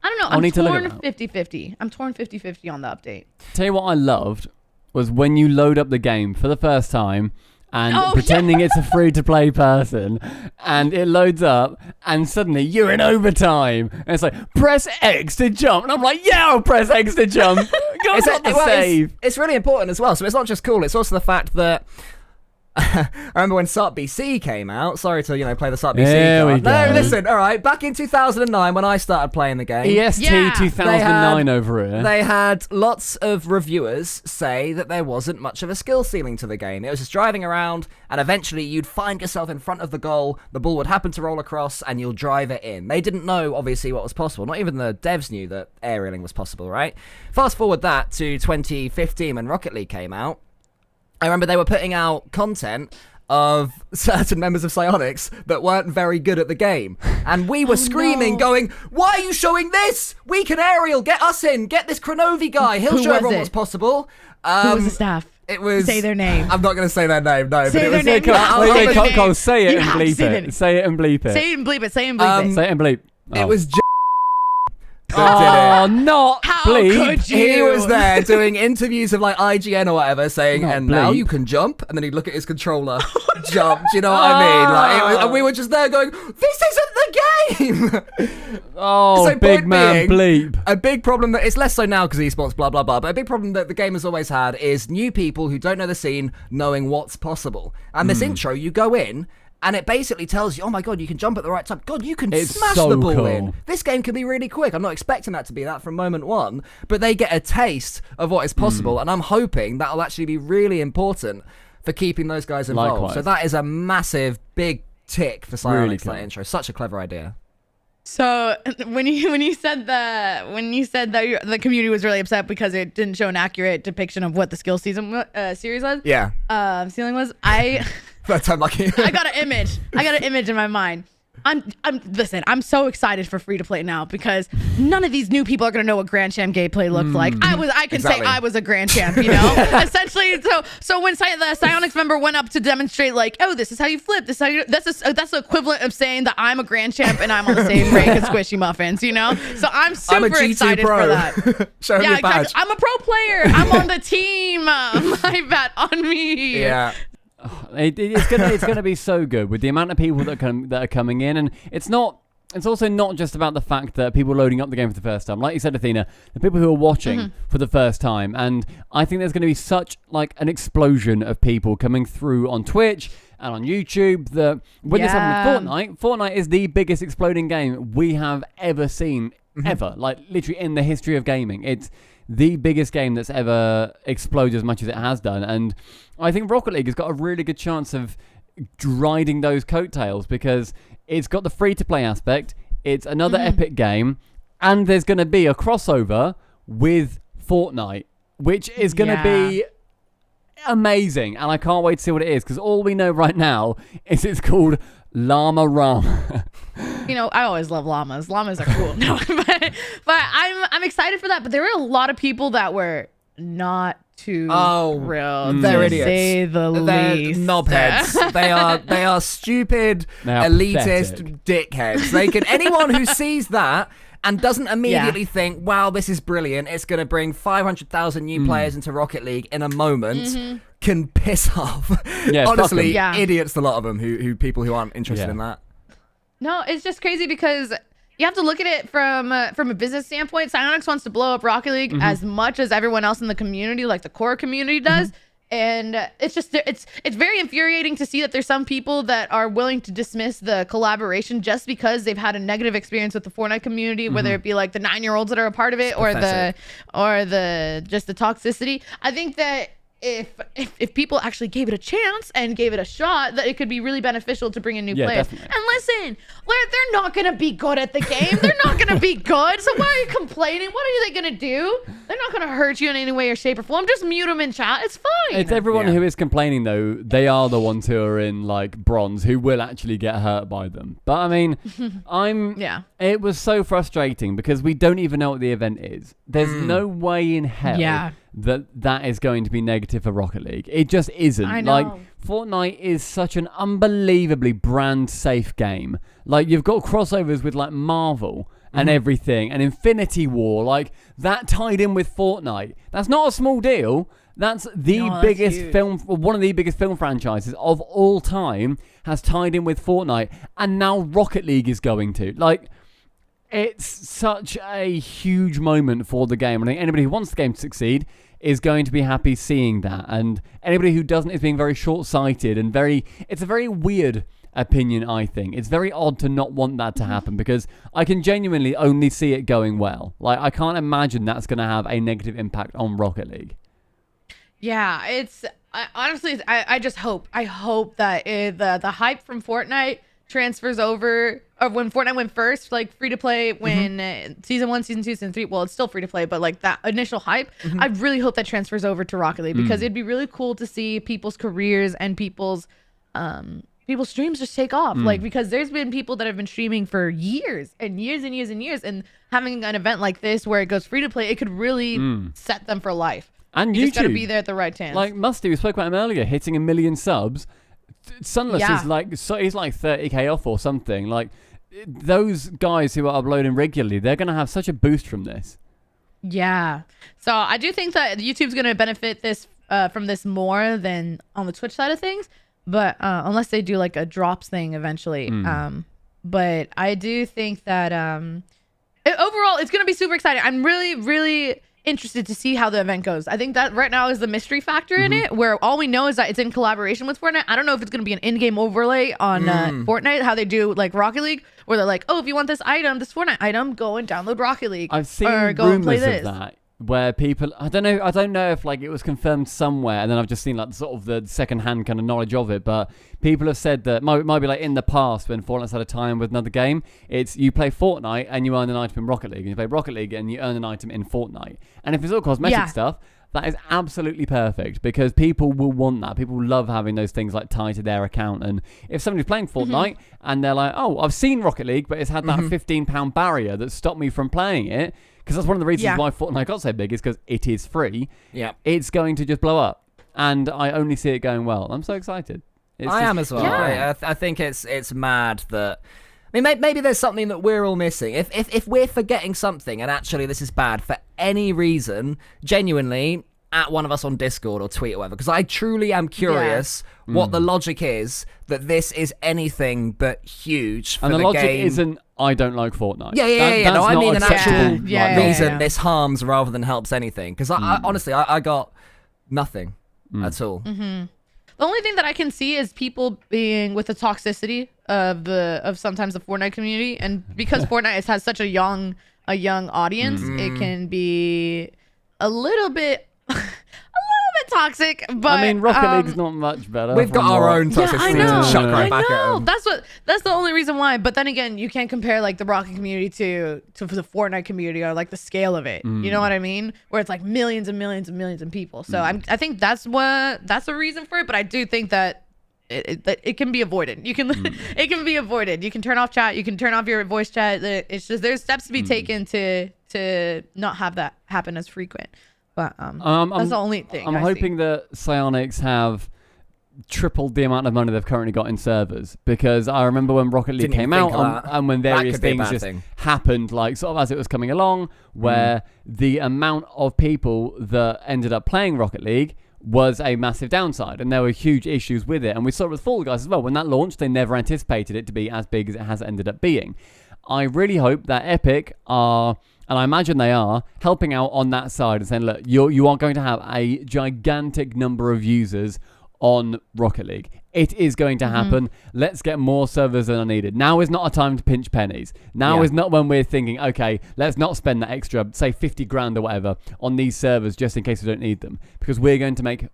don't know. I'll need to look torn at that. 50-50. I'm torn 50-50 on the update. Tell you what I loved was when you load up the game for the first time and pretending it's a free-to-play person, and it loads up, and suddenly you're in overtime, and it's like, press X to jump, and I'm like, yeah, I'll press X to jump. Go got the save. It's really important as well. So it's not just cool. It's also the fact that I remember when SART BC came out. Sorry to, play the SART BC There card. we go. No, listen, all right. Back in 2009, when I started playing the game, EST 2009 over here. They had lots of reviewers say that there wasn't much of a skill ceiling to the game. It was just driving around, and eventually you'd find yourself in front of the goal, the ball would happen to roll across, and you'll drive it in. They didn't know, obviously, what was possible. Not even the devs knew that aerialing was possible, right? Fast forward that to 2015 when Rocket League came out. I remember they were putting out content of certain members of Psionics that weren't very good at the game. And we were screaming, going, why are you showing this? We can aerial, get us in, get this Kronovi guy. He'll show everyone what's possible. Who was the staff? It was... Say their name. I'm not going to say their name, no. Say but it their was, name. Cole, say it and bleep it. Say it and bleep it. Say it and bleep it. Say it and bleep it. Say it and bleep. Oh. It was Oh, not How bleep. could you? He was there doing interviews of like IGN or whatever, saying, Not and now bleep. you can jump, and then he'd look at his controller, jump. Do you know what I mean? Like, and we were just there going, this isn't the game. Oh, So big point man being, bleep. A big problem that it's less so now because esports, blah blah blah. But a big problem that the game has always had is new people who don't know the scene knowing what's possible. And this intro, you go in. And it basically tells you, oh my god, you can jump at the right time. God, you can It's smash so the ball cool. in. This game can be really quick. I'm not expecting that to be that from moment one, but they get a taste of what is possible, and I'm hoping that'll actually be really important for keeping those guys involved. Likewise. So that is a massive, big tick for Psionics, Really cool. that intro. Such a clever idea. So when you said that the community was really upset because it didn't show an accurate depiction of what the skill series was. Yeah. Ceiling was. First time lucky. I got an image in my mind. Listen, I'm so excited for free to play now because none of these new people are gonna know what Grand Champ gameplay looked like. I can say I was a Grand Champ, essentially. So when the Psionics member went up to demonstrate, like, oh, this is how you flip. That's the equivalent of saying that I'm a Grand Champ and I'm on the same rank as Squishy Muffins, So I'm super excited pro. for that. Show me your badge. Exactly. I'm a pro player. I'm on the team. My bet on me. Yeah. It's gonna be so good with the amount of people that are coming in, and it's also not just about the fact that people are loading up the game for the first time. Like you said, Athena, the people who are watching for the first time, and I think there's going to be such like an explosion of people coming through on Twitch and on YouTube. That when this happened with Fortnite is the biggest exploding game we have ever seen, ever, like literally in the history of gaming. It's the biggest game that's ever exploded as much as it has done, and I think Rocket League has got a really good chance of riding those coattails because it's got the free-to-play aspect, it's another epic game, and there's going to be a crossover with Fortnite, which is going to be amazing, and I can't wait to see what it is, because all we know right now is it's called Llama Rama. I always love llamas. Llamas are cool. No, but I'm excited for that. But there were a lot of people that were not too Oh, thrilled, they're to idiots. say the They're least. knobheads. They are stupid, They are elitist dickheads. They can anyone who sees that and doesn't immediately Yeah. think, "Wow, this is brilliant. It's going to bring 500,000 new players into Rocket League in a moment." Can piss off. Yeah, fuck 'em. Honestly, Yeah. idiots. A lot of them who people who aren't interested Yeah. in that. No, it's just crazy because you have to look at it from a business standpoint. Psyonix wants to blow up Rocket League as much as everyone else in the community, like the core community does. And it's just it's very infuriating to see that there's some people that are willing to dismiss the collaboration just because they've had a negative experience with the Fortnite community, whether it be like the 9-year-olds that are a part of it or pathetic. the just the toxicity. I think that if people actually gave it a chance and gave it a shot, that it could be really beneficial to bring in new players. Definitely. And listen, they're not gonna be good at the game. They're not gonna be good. So why are you complaining? What are they gonna do? They're not gonna hurt you in any way or shape or form. Just mute them in chat. It's fine. It's everyone Yeah. who is complaining, though. They are the ones who are in like bronze, who will actually get hurt by them. But I mean, Yeah. It was so frustrating because we don't even know what the event is. There's no way in hell Yeah. that is going to be negative for Rocket League. It just isn't. I know. Like, Fortnite is such an unbelievably brand safe game. Like, you've got crossovers with like Marvel and everything, and Infinity War, like that tied in with Fortnite. That's not a small deal. That's the No, that's biggest huge. film, one of the biggest film franchises of all time has tied in with Fortnite, and now Rocket League is going to. Like, it's such a huge moment for the game. I think anybody who wants the game to succeed is going to be happy seeing that, and anybody who doesn't is being very short-sighted and it's a very weird opinion. I think it's very odd to not want that to happen, because I can genuinely only see it going well. Like, I can't imagine that's going to have a negative impact on Rocket League. Yeah, honestly, I just hope. I hope that the hype from Fortnite transfers over, or when Fortnite went first, like free to play, when season 1, season 2, season 3, well, it's still free to play, but like that initial hype, I really hope that transfers over to Rocket League, because it'd be really cool to see people's careers and people's streams just take off. Like, because there's been people that have been streaming for years and years and years and years, and having an event like this where it goes free to play, it could really set them for life. And You YouTube, just gotta be there at the right time. like Musty, we spoke about him earlier, hitting 1 million subs. Sunless Yeah. is like, so he's like 30k off or something. Like, those guys who are uploading regularly, they're going to have such a boost from this. Yeah. So I do think that YouTube's going to benefit from this more than on the Twitch side of things, but unless they do like a drops thing eventually. But I do think that overall it's going to be super exciting. I'm really, really interested to see how the event goes. I think that right now is the mystery factor in it, where all we know is that it's in collaboration with Fortnite. I don't know if it's going to be an in-game overlay on Fortnite, how they do like Rocket League, where they're like, oh, if you want this item, this Fortnite item, go and download Rocket League. I've seen or go and play rumors of this. that, where people, I don't know if like it was confirmed somewhere, and then I've just seen like sort of the second-hand kind of knowledge of it, but people have said that might be like in the past when Fortnite's had a tie-in with another game, it's you play Fortnite and you earn an item in Rocket League, and you play Rocket League and you earn an item in Fortnite. And if it's all cosmetic stuff, that is absolutely perfect, because people will want that. People love having those things like tied to their account. And if somebody's playing Fortnite and they're like, oh, I've seen Rocket League, but it's had that £15 barrier that stopped me from playing it, because that's one of the reasons why Fortnite got so big, is because it is free. Yeah. It's going to just blow up. And I only see it going well. I'm so excited. I am as well. Yeah. I think it's mad that. I mean, maybe there's something that we're all missing. If we're forgetting something, and actually this is bad for any reason, genuinely, at one of us on Discord or tweet or whatever, because I truly am curious what the logic is that this is anything but huge for And the the logic game. isn't, I don't like Fortnite. Yeah. No, I mean an actual reason yeah. this harms rather than helps anything. Because I honestly, I got nothing at all. The only thing that I can see is people being with the toxicity of sometimes the Fortnite community, and because Fortnite has such a young audience, it can be a little bit toxic. But I mean, Rocket League's not much better. We've got our own yeah, toxicity I know. to chuck right I back at know. them. That's the only reason why. But then again, you can't compare like the Rocket community to the Fortnite community, or like the scale of it. You know what I mean? Where it's like millions and millions and millions of people. So I think that's the reason for it. But I do think that it can be avoided. You can it can be avoided. You can turn off chat. You can turn off your voice chat. It's just there's steps to be taken to not have that happen as frequent. But that's the only thing. I'm hoping that Psyonix have tripled the amount of money they've currently got in servers, because I remember when Rocket League came out and when various things just happened, like sort of as it was coming along, where the amount of people that ended up playing Rocket League was a massive downside, and there were huge issues with it. And we saw it with Fall Guys as well. When that launched, they never anticipated it to be as big as it has ended up being. I really hope that Epic are, and I imagine they are, helping out on that side and saying, look, you are going to have a gigantic number of users on Rocket League. It is going to happen. Let's get more servers than are needed. Now is not a time to pinch pennies. Now is not when we're thinking, okay, let's not spend that extra, say 50 grand or whatever on these servers just in case we don't need them, because we're going to make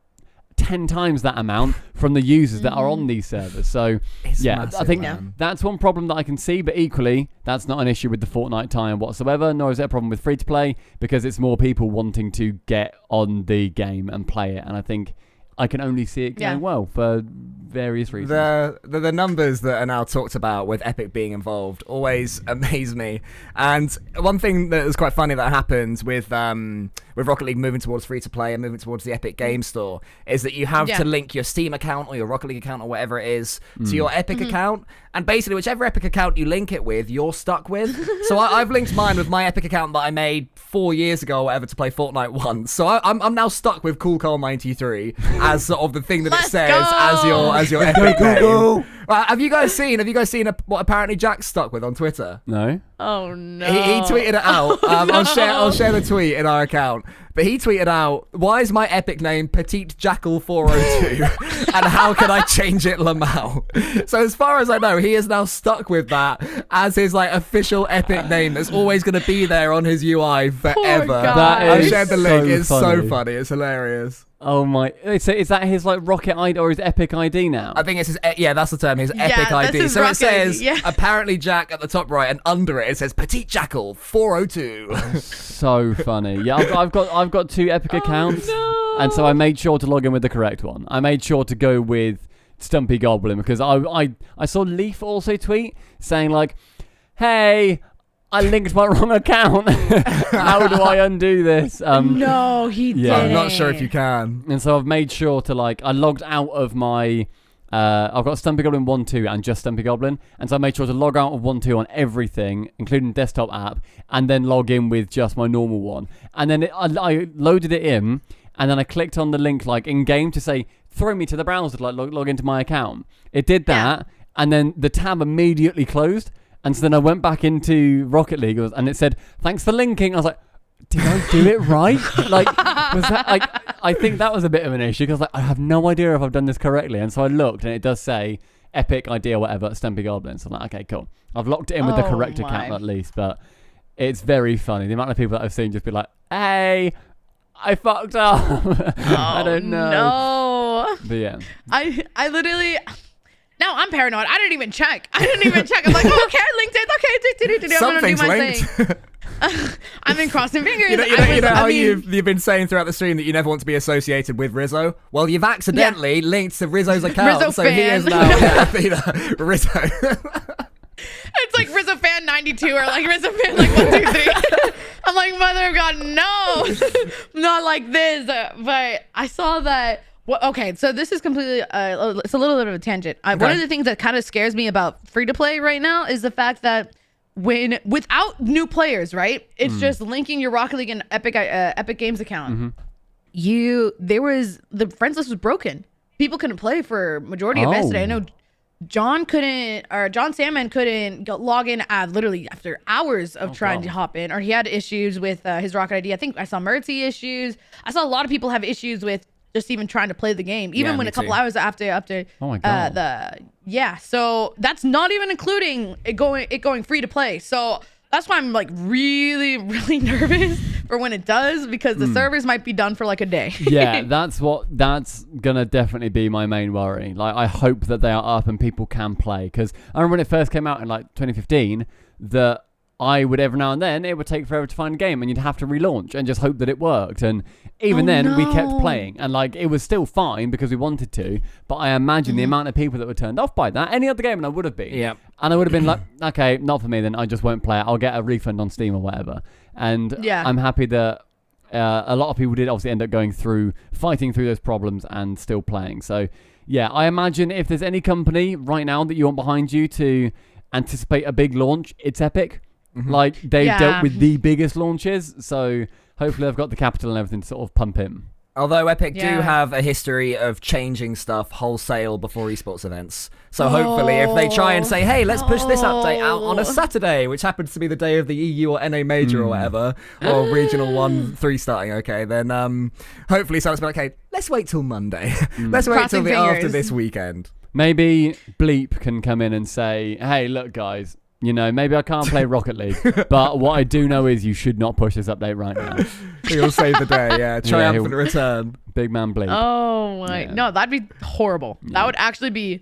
10 times that amount from the users that are on these servers. So massive, I think that's one problem that I can see, but equally that's not an issue with the Fortnite tie-in whatsoever, nor is it a problem with free to play, because it's more people wanting to get on the game and play it. And I think I can only see it going well for various reasons. The numbers that are now talked about with Epic being involved always amaze me. And one thing that was quite funny that happened with Rocket League moving towards free to play and moving towards the Epic Game Store is that you have to link your Steam account or your Rocket League account or whatever it is to your Epic account. And basically, whichever Epic account you link it with, you're stuck with. So I've linked mine with my Epic account that I made 4 years ago or whatever to play Fortnite once. So I'm now stuck with CoolCarl93 as sort of the thing that it says as your Epic name. Have you guys seen what apparently Jack's stuck with on Twitter? No. Oh no. He tweeted it out. I'll share the tweet in our account. But he tweeted out, "Why is my Epic name Petite Jackal 402? And how can I change it, Lamau?" So as far as I know, he is now stuck with that as his official Epic name that's always going to be there on his UI forever. I've shared the link. It's so funny. It's hilarious. Oh my! So is that his Rocket ID or his Epic ID now? I think it's his. That's the term. His Epic ID. So it says apparently Jack at the top right, and under it says Petite Jackal 402. So funny. Yeah, I've got 2 Epic accounts, and so I made sure to log in with the correct one. I made sure to go with Stumpy Goblin because I saw Leaf also tweet saying "Hey, I linked my wrong account. How do I undo this?" No, he didn't. I'm not sure if you can. And so I've made sure to I logged out of my. I've got Stumpy Goblin 1.2 and just Stumpy Goblin, and so I made sure to log out of 1.2 on everything, including desktop app, and then log in with just my normal one. And then I loaded it in, and then I clicked on the link in game to say throw me to the browser to log into my account. It did that, and then the tab immediately closed. And so then I went back into Rocket League and it said, "Thanks for linking." I was like, did I do it right? Was that I think that was a bit of an issue because I have no idea if I've done this correctly. And so I looked and it does say Epic ID or whatever, Stumpy Goblin. So I'm like, okay, cool. I've locked it in with the correct account at least. But it's very funny. The amount of people that I've seen just be like, "Hey, I fucked up." I don't know. No. But yeah. I literally... Now I'm paranoid. I didn't even check. I'm like, okay, I linked it. Okay, I'm gonna do my thing. I've been crossing fingers. You know how you've been saying throughout the stream that you never want to be associated with Rizzo? Well, you've accidentally linked to Rizzo's account. Rizzo so fan. He is now Athena. Rizzo. It's Rizzo fan 92 or Rizzo fan 123. I'm like, mother of God, no, not like this. But I saw that. Well, okay, so this is completely, it's a little bit of a tangent. One of the things that kind of scares me about free-to-play right now is the fact that without new players, right? It's just linking your Rocket League and Epic Games account. The friends list was broken. People couldn't play for majority of yesterday. I know John Sandman couldn't log in literally after hours of trying to hop in, or he had issues with his Rocket ID. I think I saw Mertzy issues. I saw a lot of people have issues with just even trying to play the game, even when a couple hours after oh my God. So that's not even including it going free to play. So that's why I'm really, really nervous for when it does, because the servers might be done for a day. Yeah, that's gonna definitely be my main worry. I hope that they are up and people can play, because I remember when it first came out in 2015 that I would every now and then, it would take forever to find a game and you'd have to relaunch and just hope that it worked. And even we kept playing and it was still fine because we wanted to. But I imagine the amount of people that were turned off by that, any other game, and I would have been. Yeah. And I would have been like, okay, not for me then. I just won't play it. I'll get a refund on Steam or whatever. And I'm happy that a lot of people did obviously end up fighting through those problems and still playing. So yeah, I imagine if there's any company right now that you want behind you to anticipate a big launch, it's Epic. Like they've dealt with the biggest launches, so hopefully they've got the capital and everything to sort of pump in. Although Epic do have a history of changing stuff wholesale before esports events. So hopefully if they try and say, hey, let's push this update out on a Saturday, which happens to be the day of the EU or NA major or whatever, or Regional 1-3 starting, okay, then hopefully someone's be like, hey, let's wait till Monday. Let's wait till after this weekend. Maybe Bleep can come in and say, hey, look, guys, you know, maybe I can't play Rocket League, but what I do know is you should not push this update right now. He'll save the day, yeah. Triumphant return. Big man Bleep. Oh, my. No, that'd be horrible. Yeah. That would actually be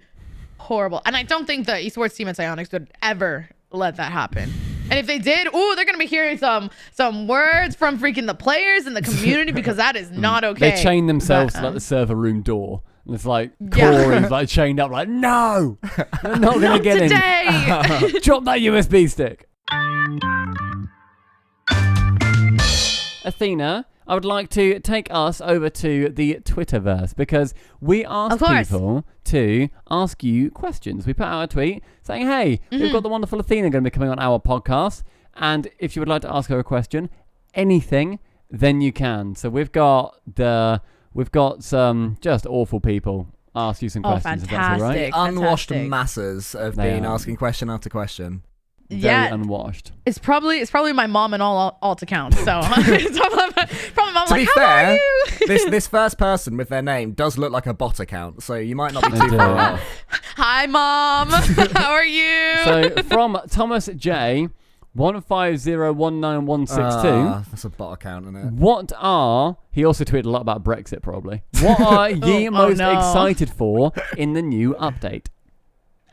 horrible. And I don't think the esports team at Psyonix would ever let that happen. And if they did, they're going to be hearing some words from freaking the players and the community, because that is not okay. They chain themselves to like the server room door. And it's like Corey's like chained up, like, no, I'm not going to get today. in. Drop that USB stick. Athena, I would like to take us over to the Twitterverse, because we asked people to ask you questions. We put out a tweet saying, hey, we've got the wonderful Athena going to be coming on our podcast, and if you would like to ask her a question, anything, then you can. So we've got some just awful people ask you some questions, if that's all right. Unwashed masses have been asking question after question. Very unwashed. It's probably my mom and all accounts. So probably mom. To be fair, this first person with their name does look like a bot account, so you might not be too far off. Hi, Mom. How are you? So from Thomas J. 150196162. That's a bot account, isn't it? He also tweeted a lot about Brexit, probably. What are ye most excited for in the new update?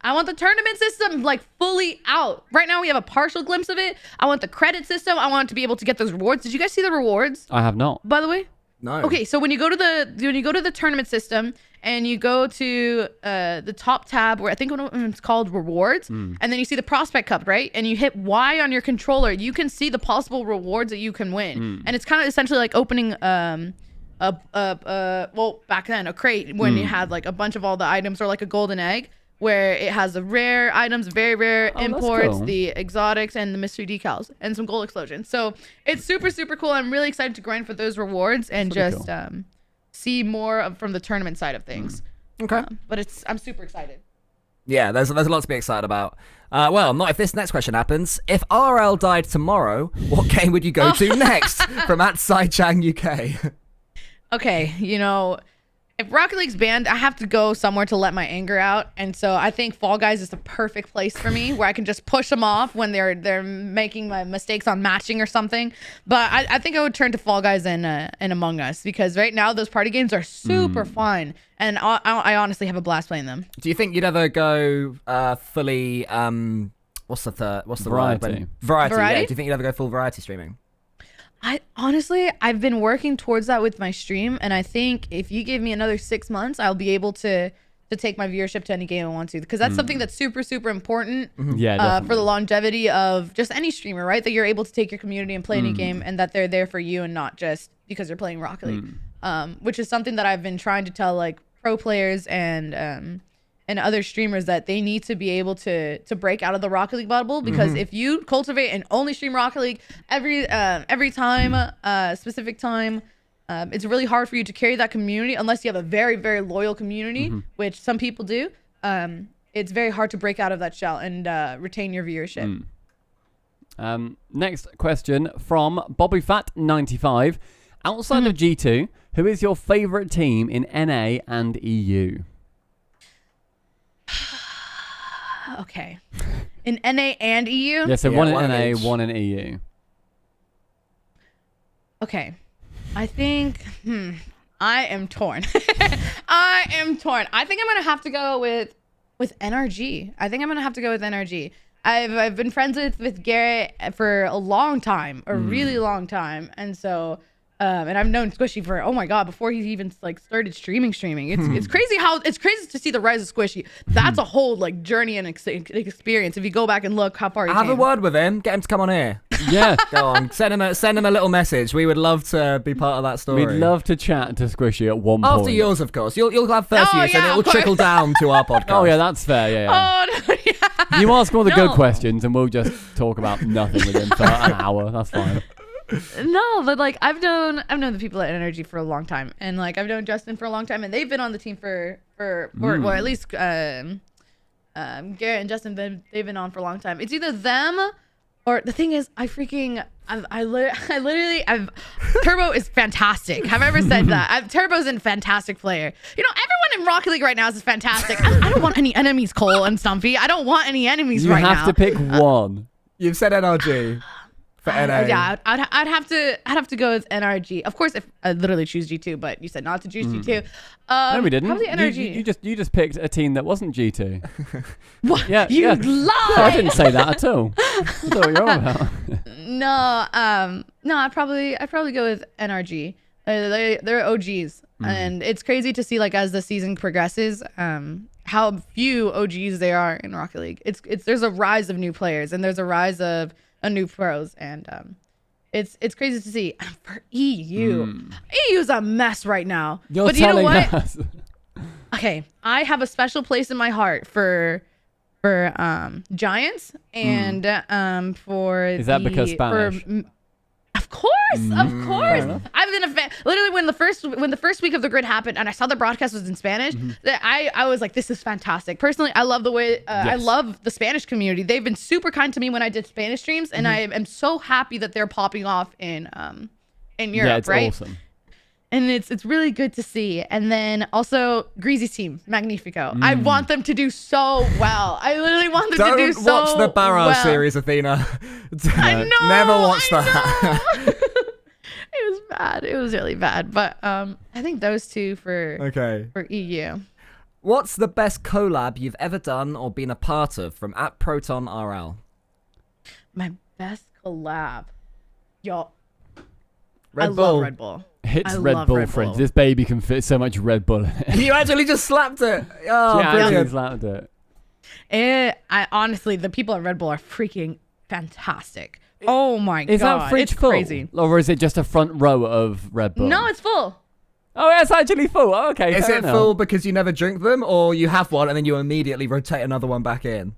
I want the tournament system like fully out. Right now we have a partial glimpse of it. I want the credit system. I want to be able to get those rewards. Did you guys see the rewards? I have not. By the way? No. Okay, so when you go to the tournament system and you go to the top tab where I think it's called rewards, and then you see the prospect cup, right? And you hit Y on your controller, you can see the possible rewards that you can win. And it's kind of essentially like opening back then a crate when you had like a bunch of all the items, or like a golden egg, where it has the rare items, very rare imports, cool, the exotics, and the mystery decals, and some gold explosions. So it's super, super cool. I'm really excited to grind for those rewards and just see more from the tournament side of things. Okay. But I'm super excited. Yeah, there's a lot to be excited about. Well, not if this next question happens. If RL died tomorrow, what game would you go to next? From @Saichang UK. Okay, if Rocket League's banned, I have to go somewhere to let my anger out, and so I think Fall Guys is the perfect place for me, where I can just push them off when they're making my mistakes on matching or something. But I think I would turn to Fall Guys and Among Us, because right now those party games are super fun, and I honestly have a blast playing them. Do you think you'd ever go fully what's the variety? Variety? Yeah. Do you think you'd ever go full variety streaming? I've been working towards that with my stream, and I think if you give me another 6 months, I'll be able to take my viewership to any game I want to, because that's something that's super, super important for the longevity of just any streamer, right? That you're able to take your community and play any game, and that they're there for you and not just because you're playing Rocket League, which is something that I've been trying to tell like pro players and other streamers, that they need to be able to break out of the Rocket League bubble, because if you cultivate and only stream Rocket League every time, specific time, it's really hard for you to carry that community unless you have a very, very loyal community, which some people do. It's very hard to break out of that shell and retain your viewership. Next question from BobbyFat95. Outside of G2, who is your favorite team in NA and EU? Okay. In NA and EU? Yeah, so one in NA, one in EU. Okay. I think, I am torn. I think I'm going to have to go with NRG. I've been friends with Garrett for a long time, a really long time. And so And I've known Squishy for, oh my God, before he even like started streaming. It's crazy to see the rise of Squishy. That's a whole like journey and experience. If you go back and look how far he Have came. a word with him. Get him to come on here. Yeah. Go on. Send him a little message. We would love to be part of that story. We'd love to chat to Squishy at one point. After yours, of course. You'll have first Oh, use, yeah, and it will of course. trickle down to our podcast. Oh, yeah, that's fair. Yeah, yeah. Oh, no, yeah. You ask all the No. good questions, and we'll just talk about nothing with him for an hour. That's fine. No, but like I've known the people at Energy for a long time, and like I've known Justin for a long time, and they've been on the team for well, at least Garrett and Justin, they've been on for a long time. It's either them or the thing is, I literally Turbo is fantastic. Have I ever said that? Turbo's a fantastic player. You know, everyone in Rocket League right now is fantastic. I don't want any enemies, Cole and Stumpy. I don't want any enemies You right now. have to pick one. You've said NRG for NA. Yeah, I'd have to go with NRG. Of course, if I literally choose G2, but you said not to choose G2. No, we didn't. Probably NRG. You just picked a team that wasn't G2. What? Yeah, You yeah. lie. No, I didn't say that at all. That's what you're on about. No, I'd probably go with NRG. They're OGs, and it's crazy to see like as the season progresses, how few OGs there are in Rocket League. There's a rise of new players, and there's a rise of new pros, and it's crazy to see. For EU's a mess right now. You're but you know telling what? us. Okay, I have a special place in my heart for Giants and for Is that because Spanish? Of course. I've been a fan. Literally, when the first week of the grid happened, and I saw the broadcast was in Spanish, that I was like, "This is fantastic." Personally, I love the way I love the Spanish community. They've been super kind to me when I did Spanish streams, and I am so happy that they're popping off in Europe. Yeah, it's right? awesome. And it's really good to see. And then also Greasy's team, Magnifico. I want them to do so well. I literally want them to do so Don't watch the Barrage well. series, Athena. I know. Never watch I that. know. It was bad. It was really bad. But I think those two for EU. What's the best collab you've ever done or been a part of from @ProtonRL? My best collab. Yo. Red I Bull. love Red Bull. It's I Red love Bull, Red friends. Bull. This baby can fit so much Red Bull in it. You actually just slapped it. Oh, Yeah, brilliant. actually slapped it. I honestly, the people at Red Bull are freaking fantastic. Oh my Is god, that fridge it's full? crazy. Or is it just a front row of Red Bull? No, it's full. Oh, it's actually full. Oh, okay. Is fair it enough. full because you never drink them, or you have one and then you immediately rotate another one back in?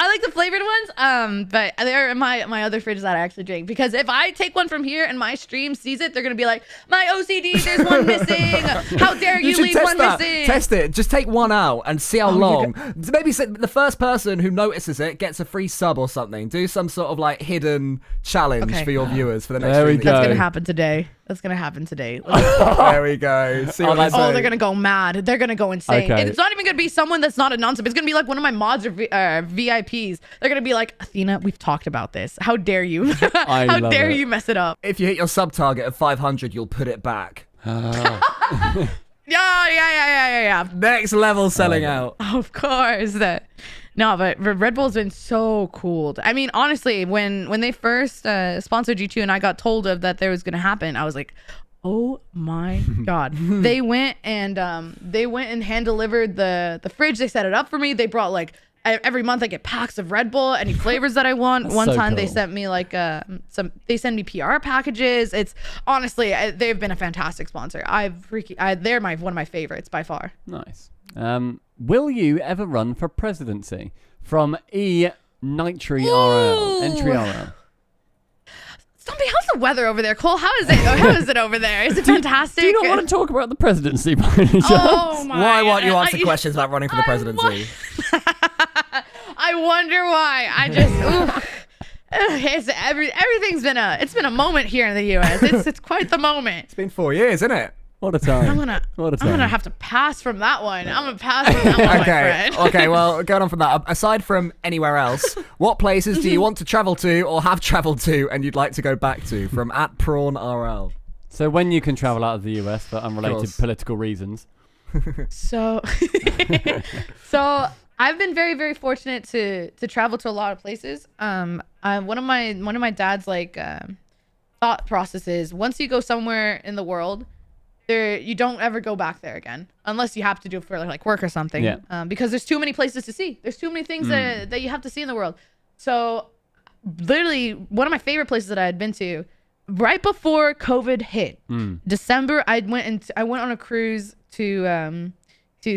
I like the flavored ones, but they're my other fridges that I actually drink. Because if I take one from here and my stream sees it, they're gonna be like, "My OCD, there's one missing. How dare you should leave test one that. missing?" Test it. Just take one out and see how you long. Maybe the first person who notices it gets a free sub or something. Do some sort of like hidden challenge Okay. for your viewers for the next There we stream. go. That's gonna happen today. There we go. See what I say. Oh, they're gonna go mad. They're gonna go insane. Okay. It's not even gonna be someone that's not a non-sub. It's gonna be like one of my mods or VIPs. They're gonna be like, "Athena, we've talked about this. How dare you? I How love dare it. you mess it up?" If you hit your sub target of 500, you'll put it back. Yeah. Next level selling out. Of course. No, but Red Bull's been so cool. I mean, honestly, when they first sponsored G2 and I got told of that there was gonna happen, I was like, oh my god. They went and hand delivered the fridge. They set it up for me. They brought like every month I get packs of Red Bull, any flavors that I want. That's One so time they cool. sent me like they send me PR packages. It's honestly they've been a fantastic sponsor. They're one of my favorites by far. Nice. Will you ever run for presidency? From Nitri RL. Entry RL. Stumpy, how's the weather over there, Cole? How is it over there? Is it fantastic? Do you not want to talk about the presidency by any chance? Oh my! Why won't you answer questions about running for the I presidency? I wonder why. I just everything's been a moment here in the US. It's quite the moment. It's been 4 years, isn't it? What a time. I'm gonna have to pass from that one. I'm gonna pass from that one, my friend. Okay, well, going on from that, aside from anywhere else, what places do you want to travel to or have traveled to and you'd like to go back to? From @PrawnRL. So when you can travel out of the US for unrelated course. political reasons. So I've been very, very fortunate to travel to a lot of places. One of my dad's like thought process is once you go somewhere in the world, you don't ever go back there again unless you have to do it for like work or something. Yeah. Because there's too many places to see. There's too many things that you have to see in the world. So literally one of my favorite places that I had been to right before COVID hit, December, I went on a cruise to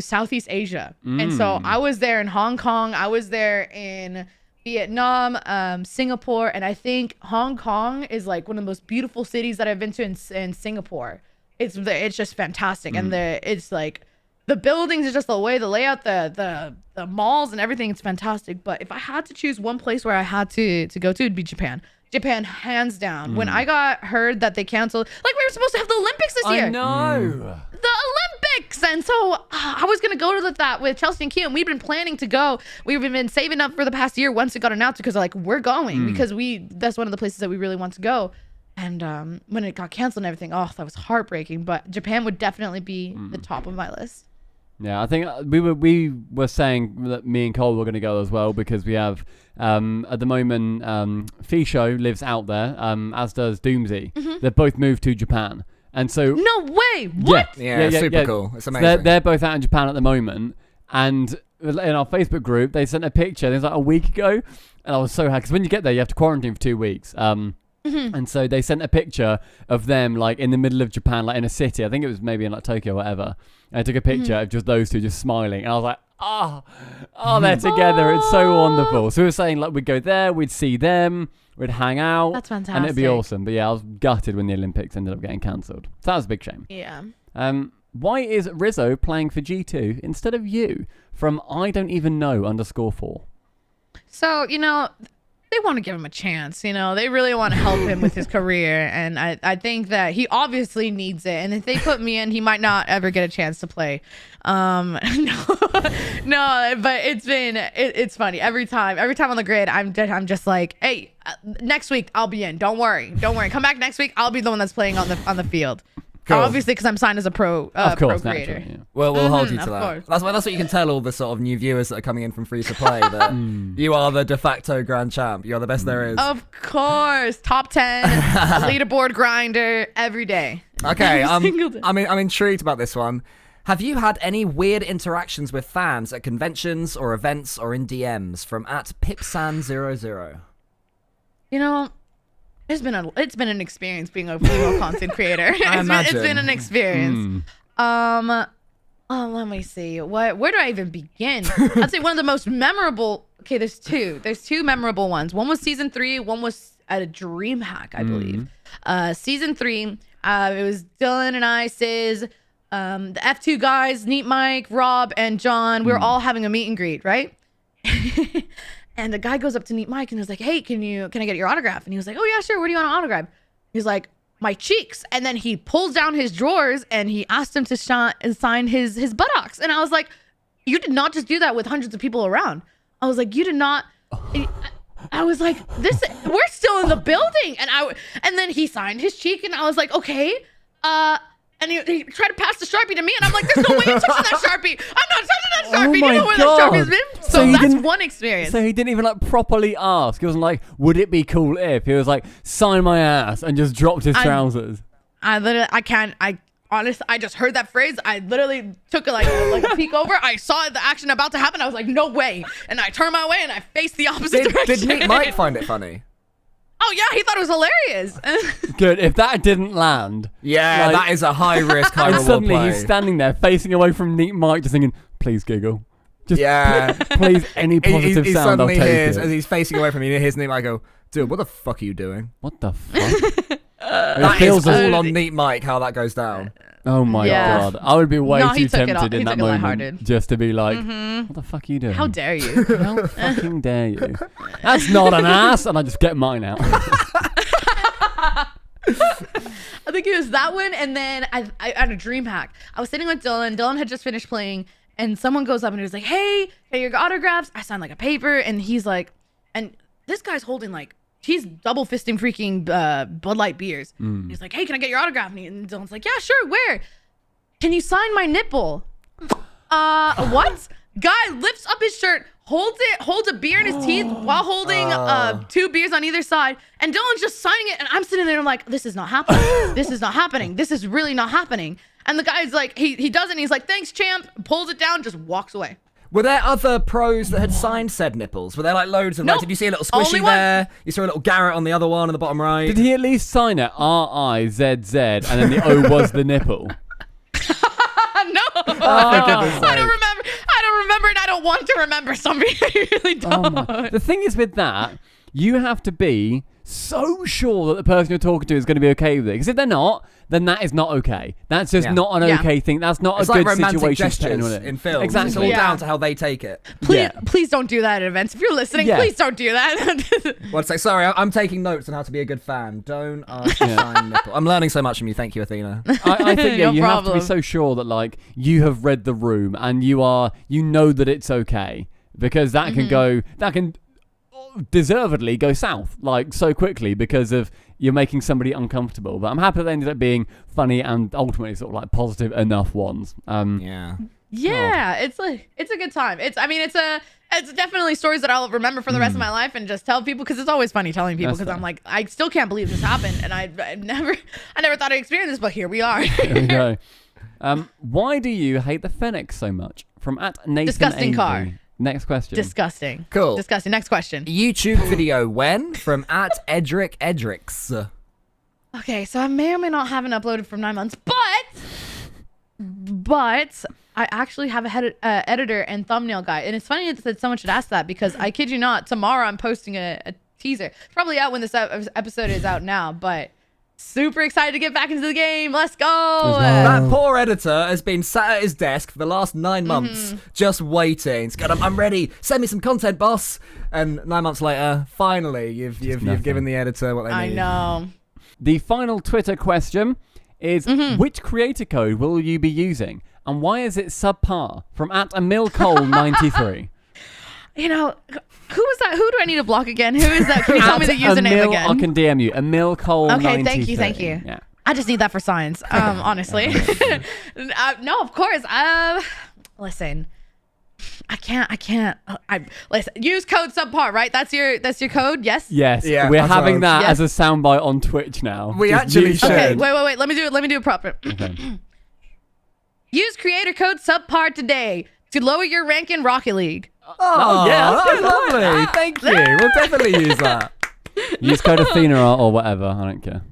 Southeast Asia. And so I was there in Hong Kong. I was there in Vietnam, Singapore. And I think Hong Kong is like one of the most beautiful cities that I've been to in Singapore. It's just fantastic. And it's like the buildings are just the way, the layout, the malls and everything. It's fantastic. But if I had to choose one place where I had to go to, it'd be Japan. Japan, hands down. When I got heard that they canceled, like we were supposed to have the Olympics this year. I know. The Olympics. And so I was going to go to that with Chelsea and Kia, and we've been planning to go. We've been saving up for the past year once it got announced because like we're going because that's one of the places that we really want to go. And when it got canceled and everything, that was heartbreaking. But Japan would definitely be the top of my list. Yeah, I think we were saying that me and Cole were going to go as well because we have at the moment Fisho lives out there, as does Doomsy. They've both moved to Japan, and so no way. What? Yeah, super cool. It's amazing. So they're both out in Japan at the moment, and in our Facebook group they sent a picture. It was like a week ago, and I was so happy because when you get there you have to quarantine for 2 weeks. And so they sent a picture of them like in the middle of Japan, like in a city. I think it was maybe in like Tokyo or whatever. And I took a picture of just those two just smiling. And I was like, they're together. It's so wonderful. So we were saying like we'd go there, we'd see them, we'd hang out. That's fantastic. And it'd be awesome. But yeah, I was gutted when the Olympics ended up getting cancelled. So that was a big shame. Yeah. Why is Rizzo playing for G2 instead of you? From I don't even know _4. So, they want to give him a chance, they really want to help him with his career, and I think that he obviously needs it, and if they put me in, he might not ever get a chance to play. No, but it's funny every time on the grid. I'm just like, hey, next week I'll be in. Don't worry, come back next week. I'll be the one that's playing on the field. Cool. Obviously, because I'm signed as a pro creator. Yeah. Well, we'll hold you to that. Course. That's what you can tell all the sort of new viewers that are coming in from free to play that you are the de facto grand champ. You're the best there is. Of course, top 10 leaderboard grinder every day. Okay, I'm intrigued about this one. Have you had any weird interactions with fans at conventions or events or in DMs from @Pipsan00? It's been an experience being a female content creator. It's been an experience. Let me see. Where do I even begin? I'd say one of the most memorable. Okay, there's two memorable ones. One was season 3. One was at a DreamHack, I believe. Season 3. It was Dylan and I, Sis, the F2 guys, Neat Mike, Rob, and John. We were all having a meet and greet, right? And the guy goes up to Neat Mike and was like, hey, can I get your autograph? And he was like, oh yeah, sure. Where do you want an autograph? He's like, my cheeks. And then he pulls down his drawers and he asked him to sign his buttocks. And I was like, you did not just do that with hundreds of people around. I was like, you did not. I was like, we're still in the building. And then he signed his cheek and I was like, okay. And he tried to pass the Sharpie to me, and I'm like, there's no way you're touching that Sharpie. I'm not touching that Sharpie. You know where that Sharpie's been? So that's one experience. So he didn't even like properly ask. He wasn't like, would it be cool if? He was like, sign my ass, and just dropped his trousers. I honestly, I just heard that phrase. I literally took a peek over. I saw the action about to happen. I was like, no way. And I turned my way, and I faced the opposite direction. Did Neat Mike find it funny? Oh yeah, he thought it was hilarious. Good. If that didn't land, that is a high risk, high reward suddenly play. He's standing there facing away from Neat Mike, just thinking, "Please giggle, please any positive he sound I'll take hears, it." As he's facing away from you, he hears Neat Mike go, "Dude, what the fuck are you doing?" What the fuck? That feels all on Neat Mike how that goes down. Oh my god, I would be way too tempted in that moment lighthearted. just to be like, "What the fuck are you doing? How dare you? How fucking dare you? That's not an ass!" And I just get mine out. I think it was that one, and then I had a DreamHack. I was sitting with Dylan. Dylan had just finished playing, and someone goes up and he was like, "Hey, your autographs?" I signed like a paper, and he's like, and this guy's holding like, he's double fisting freaking Bud Light beers. He's like, "Hey, can I get your autograph?" And Dylan's like, "Yeah, sure. Where? Can you sign my nipple?" What? Guy lifts up his shirt, holds a beer in his teeth while holding 2 beers on either side, and Dylan's just signing it, and I'm sitting there and I'm like, this is not happening. This is not happening. This is really not happening. And the guy's like, he does it, and he's like, thanks, champ, pulls it down, just walks away. Were there other pros that had signed said nipples? Were there like loads of Nope. like, did you see a little squishy Only one. there? You saw a little Garrett on the other one in the bottom right. Did he at least sign it RIZZ and then the O was the nipple? No, for goodness sake. I don't remember, and I don't want to remember something. I really don't. The thing is with that, you have to be so sure that the person you're talking to is going to be okay with it. Because if they're not, then that is not okay. That's just not an okay thing. That's not It's a like good romantic situation to put gestures anyone in films. Exactly. It's all down to how they take it. Please don't do that at events. If you're listening, please don't do that. Well, it's like, sorry, I'm taking notes on how to be a good fan. Don't ask to sign nipple. I'm learning so much from you. Thank you, Athena. I think No you have to problem. be so sure that like you have read the room and you know that it's okay, because that can deservedly go south like so quickly because of you're making somebody uncomfortable. But I'm happy that they ended up being funny and ultimately sort of like positive enough ones. Yeah. Yeah, it's a good time. It's definitely stories that I'll remember for the rest of my life and just tell people, because it's always funny telling people, That's because fair. I'm like, I still can't believe this happened, and I never thought I'd experience this, but here we are. There we go. Why do you hate the Fennec so much? From @Nathan Disgusting Avery. car. Next question. Disgusting. Cool. Disgusting. Next question. YouTube video when? From @EdricEdricks. Okay, so I may or may not haven't uploaded for 9 months, but I actually have a editor and thumbnail guy. And it's funny that someone should ask that, because I kid you not, tomorrow I'm posting a teaser. It's probably out when this episode is out now, but super excited to get back into the game. Let's go. That poor editor has been sat at his desk for the last 9 months, just waiting. He's going, I'm ready. Send me some content, boss. And 9 months later, finally, you've given the editor what they need. I know. The final Twitter question is, which creator code will you be using? And why is it subpar? From @AmilCole93. You know, who is that? Who do I need to block again? Who is that? Can you tell me the username again? I can DM you. AmilCole93. Okay, thank you. Yeah. I just need that for science, honestly. No, of course. Listen, I can't. Listen. Use code subpar, right? That's your code. Yes. Yes. Yeah, we're that's having right. that Yes. as a soundbite on Twitch now. We Just actually use should. that. Okay. Wait. Let me do it proper. Okay. Use creator code subpar today to lower your rank in Rocket League. Oh, yeah, that's that's good. lovely. Thank you. We'll definitely use that. Use code Athena or whatever. I don't care.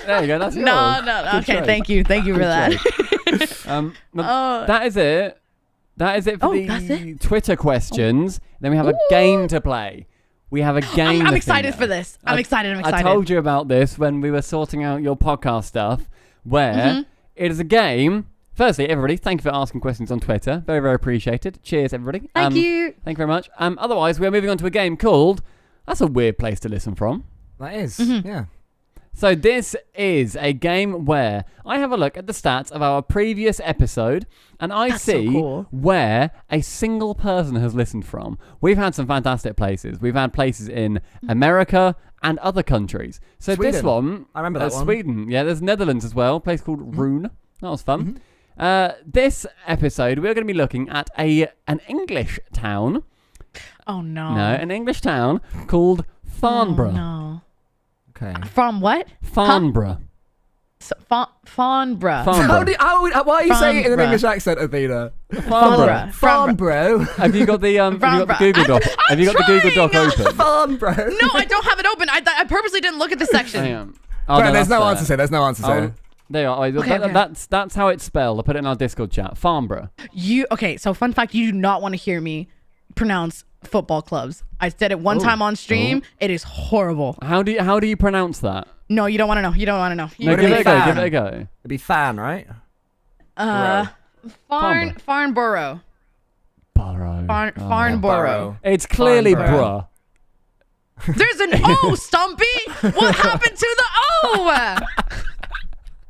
There you go. That's yours. No. Good Okay. choice. Thank you for that. That is it. That is it for that's the it? Twitter questions. Then we have a game to play. We have a game. I'm excited Athena. for this. I'm excited. I told you about this when we were sorting out your podcast stuff, where it is a game. Firstly, everybody, thank you for asking questions on Twitter. Very, very appreciated. Cheers, everybody. Thank you. Thank you very much. Otherwise, we're moving on to a game called... That's a weird place to listen from. That is, yeah. So this is a game where I have a look at the stats of our previous episode, and I That's so see cool. where a single person has listened from. We've had some fantastic places. We've had places in America and other countries. So this Sweden. one... I remember that one. Sweden. Yeah, there's Netherlands as well. A place called Rune. That was fun. This episode, we're going to be looking at an English town. Oh no. No, an English town called Farnborough. Oh, no. Okay. From what? Farnborough. Farnborough. Farnborough. Why are you saying it in an Farnborough. English accent, Athena? Farnborough. Farnborough. Have you got the Google Doc? Have you got the Google Doc open? Farnborough. No, I don't have it open. I purposely didn't look at the section. Hang on. Oh, But there's that's no there. answers here. There's no answers Oh, here. there you are. Okay. That's how it's spelled. I'll put it in our Discord chat. Farnborough. Okay, so fun fact, you do not want to hear me pronounce football clubs. I said it one time on stream. It is horrible. How do you pronounce that? No, you don't want to know. You don't want to know. No, Would give it it be a go. fan? Give it a go. It'd be fan, right? Farnborough. Farnborough. Farnborough. It's clearly Farnborough. bruh. There's an O, Stumpy. What happened to the O?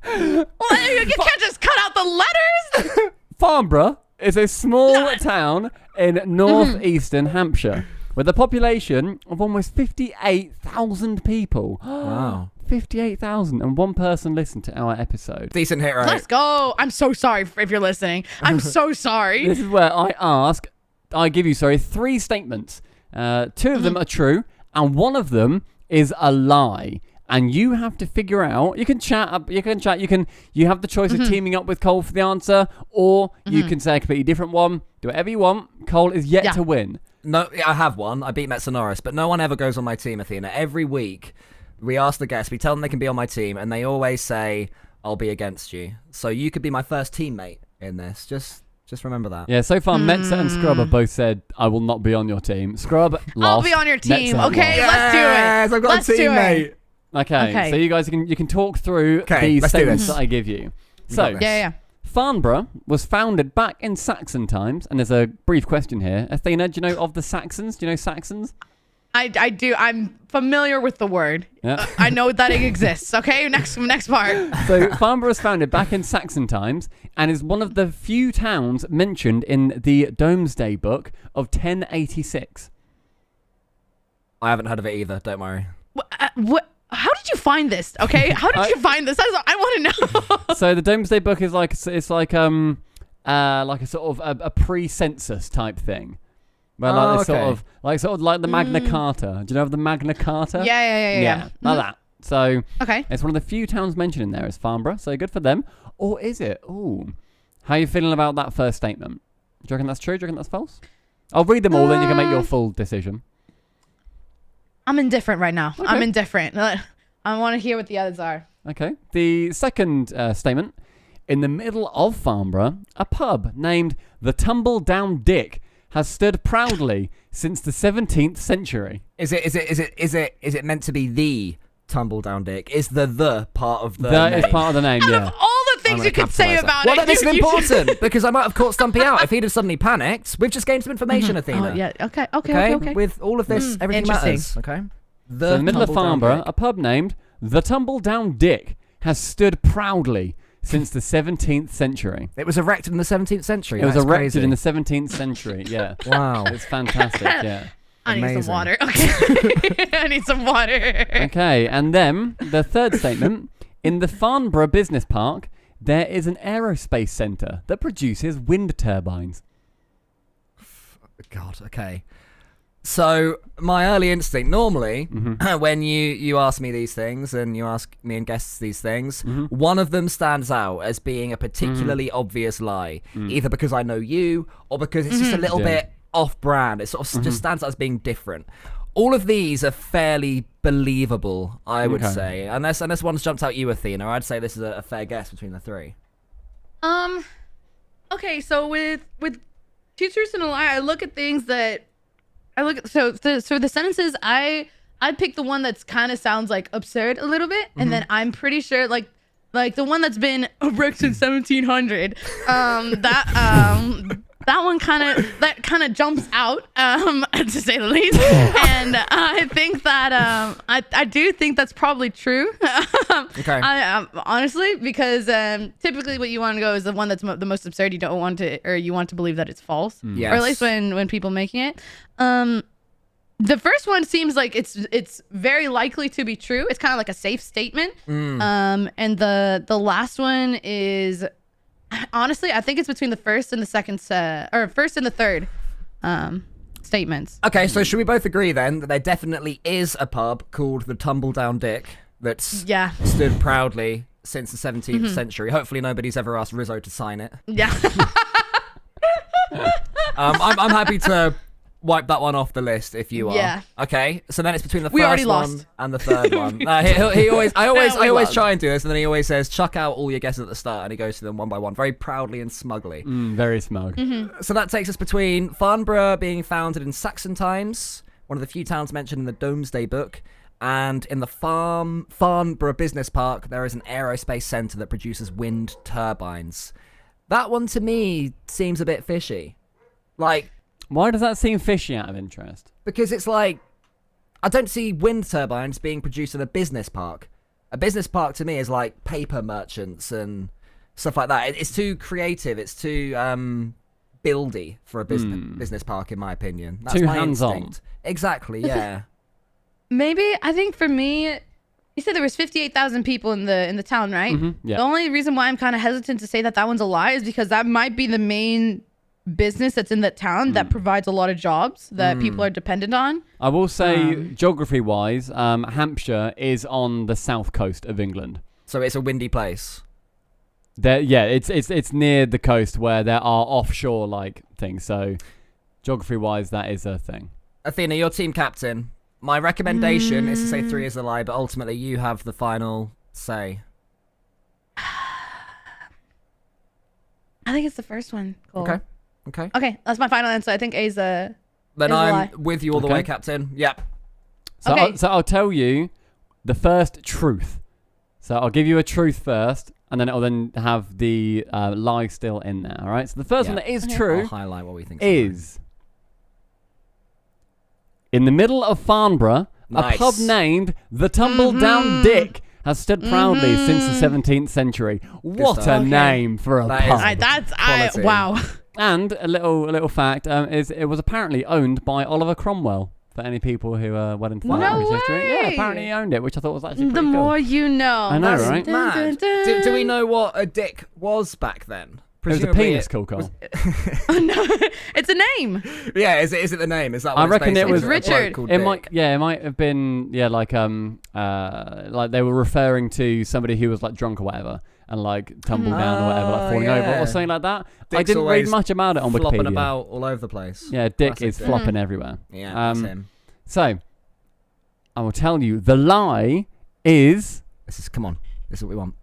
Well, you can't just cut out the letters. Farnborough is a small town in northeastern Hampshire with a population of almost 58,000 people. Wow. 58,000, and one person listened to our episode. Decent hit rate. Let's go. I'm so sorry if you're listening. I'm so sorry. This is where I ask, give you, three statements. Two of them are true, and one of them is a lie. And you have to figure out. You can chat. You have the choice of teaming up with Cole for the answer, or you can say a completely different one. Do whatever you want. Cole is yet to win. No, I have one. I beat Metsonoris, but no one ever goes on my team, Athena. Every week, we ask the guests, we tell them they can be on my team, and they always say, I'll be against you. So you could be my first teammate in this. Just remember that. Yeah, so far, Metza and Scrub have both said, I will not be on your team. Scrub lost. I'll be on your team. Metza Okay, lost. let's do it. Yes, I've got a teammate. Okay, so you guys can talk through these statements that I give you. So, Farnborough was founded back in Saxon times, and there's a brief question here. Athena, do you know of the Saxons? Do you know Saxons? I do. I'm familiar with the word. Yeah. I know that it exists. Okay, next part. So Farnborough was founded back in Saxon times and is one of the few towns mentioned in the Domesday Book of 1086. I haven't heard of it either. Don't worry. What? How did you find this? Okay, how did you find this? I want to know. So the Domesday Book is like a sort of a pre-census type thing. Where sort of like the Magna Carta. Do you know of the Magna Carta? Yeah. Like that. So okay, it's one of the few towns mentioned in there is Farnborough. So good for them. Or is it? Ooh, how are you feeling about that first statement? Do you reckon that's true? Do you reckon that's false? I'll read them all, then you can make your full decision. I'm indifferent right now. Okay. I'm indifferent. I want to hear what the others are. Okay. The second statement: in the middle of Farnborough, a pub named the Tumble Down Dick has stood proudly since the 17th century. Is it meant to be the Tumble Down Dick? Is the part of the name? Is part of the name, Out yeah. of all the things you could say about well, it. Well, this is important because I might have caught Stumpy out if he'd have suddenly panicked. We've just gained some information, Athena. Oh, yeah. Okay. With all of this, everything matters. Okay. So in the middle of Farnborough, a pub named the Tumble Down Dick has stood proudly since the 17th century. It was erected in the 17th century. It was That's erected crazy. in the 17th century, yeah. Wow. It's fantastic, yeah. I need some water. Okay. I need some water. Okay, and then the third statement. In the Farnborough Business Park, there is an aerospace centre that produces wind turbines. God, okay. So my early instinct, normally, when you ask me these things and you ask me and guests these things, one of them stands out as being a particularly obvious lie, either because I know you or because it's just a little bit off-brand. It sort of just stands out as being different. All of these are fairly believable, I would say, unless one's jumped out you, Athena. I'd say this is a fair guess between the three. Okay, so with two truths and a lie, I look at things that. So the sentences I'd pick the one that's kind of sounds like absurd a little bit, and then I'm pretty sure like the one that's been erected since 1700. That one kind of jumps out, to say the least. And I think that I do think that's probably true. Okay. Honestly, because typically what you want to go is the one that's the most absurd. You don't want to, or you want to believe that it's false. Yes. Or at least when people making it. The first one seems like it's very likely to be true. It's kind of like a safe statement. And the last one is. Honestly, I think it's between the first and the second or first and the third statements. Okay, so should we both agree then that there definitely is a pub called the Tumble Down Dick that's stood proudly since the 17th century? Hopefully nobody's ever asked Rizzo to sign it. Yeah. I'm happy to wipe that one off the list if you are. Yeah. Okay, so then it's between the We already first one lost. and the third one. I always lost. try and do this, and then he always says, chuck out all your guesses at the start, and he goes through them one by one, very proudly and smugly. Very smug. So that takes us between Farnborough being founded in Saxon times, one of the few towns mentioned in the Domesday Book, and in the Farnborough Business Park, there is an aerospace centre that produces wind turbines. That one, to me, seems a bit fishy. Like... Why does that seem fishy out of interest? Because it's like, I don't see wind turbines being produced in a business park. A business park to me is like paper merchants and stuff like that. It's too creative. It's too buildy for a business park, in my opinion. That's too my hands-on. instinct. Exactly, yeah. Maybe I think for me, you said there was 58,000 people in the town, right? Yeah. The only reason why I'm kind of hesitant to say that one's a lie is because that might be the main business that's in that town that provides a lot of jobs that people are dependent on. I will say, geography-wise, Hampshire is on the south coast of England. So it's a windy place. It's near the coast where there are offshore like things. So geography-wise, that is a thing. Athena, you're team captain. My recommendation is to say 3 is a lie, but ultimately you have the final say. I think it's the first one. Cool. Okay. That's my final answer. I think A's a. Then is a I'm lie. with you all the way, Captain. Yep. So, Okay. I'll tell you the first truth. So I'll give you a truth first, and then it'll then have the lie still in there. All right. So the first one that is I'll true highlight what we think is in the middle of Farnborough, Nice. a pub named the Tumble Down Dick has stood proudly since the 17th century. What stuff. a name for a That is pub! quality. Wow. And a little fact is it was apparently owned by Oliver Cromwell. For any people who are well into that No British history, yeah, way. apparently he owned it, which I thought was actually The pretty cool. more you know. I know, That's right? mad. Do we know what a dick was back then? It was a Presumably penis, Coco. No, it's a name. Yeah, is it the name? Is that what I it's reckon it basically? was Is a bloke Richard. called It Dick? might have been like they were referring to somebody who was like drunk or whatever and like tumbled down or whatever, like falling over or something like that. I Dick's didn't read always much about it on flopping Wikipedia. about all over the place. Yeah, Dick Classic is Dick. flopping everywhere. Yeah, that's him. So I will tell you the lie is Come on. This is what we want.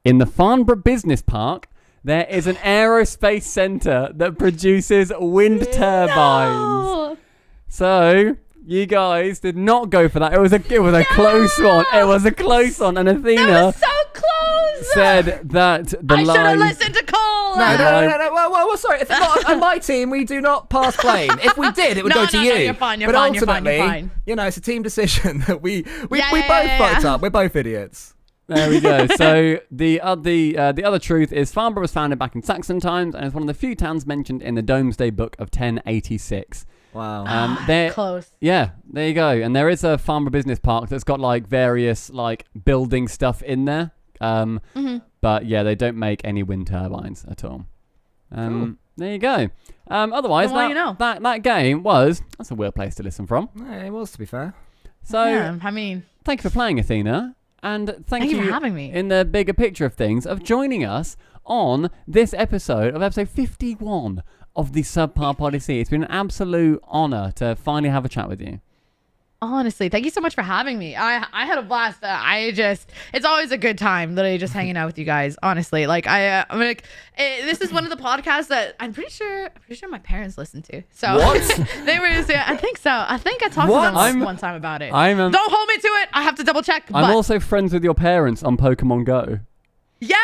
in the Farnborough Business Park. There is an aerospace centre that produces wind turbines. No. So you guys did not go for that. It was a close one. It was a close one. And Athena That was so close. said that the I should have lie. listened to Cole. No. Well, sorry. If it's not on my team, we do not pass blame. If we did, it would go to you. You're fine. You're but fine. You're fine. ultimately, You're fine. you know, it's a team decision that we both Yeah. fucked up. We're both idiots. There we go. So the other truth is Farnborough was founded back in Saxon times and is one of the few towns mentioned in the Domesday Book of 1086. Wow. Close. Yeah, there you go. And there is a Farnborough Business Park that's got like various like building stuff in there. But yeah, they don't make any wind turbines at all. Cool. There you go. Otherwise, The more you know. that game that's a weird place to listen from. Yeah, it was, to be fair. So Yeah, I mean, thank you for playing, Athena. And thank you you for having me. in the bigger picture of things of joining us on this episode of episode 51 of the Subpar Odyssey. It's been an absolute honor to finally have a chat with you. honestly, thank you so much for having me. I had a blast. It's always a good time, literally just hanging out with you guys. Honestly, like I'm like, this is one of the podcasts that I'm pretty sure my parents listen to. So What? they were. I think so. I think I talked What? to them one time about it. Don't hold me to it. I have to double check. I'm but also friends with your parents on Pokemon Go. yeah,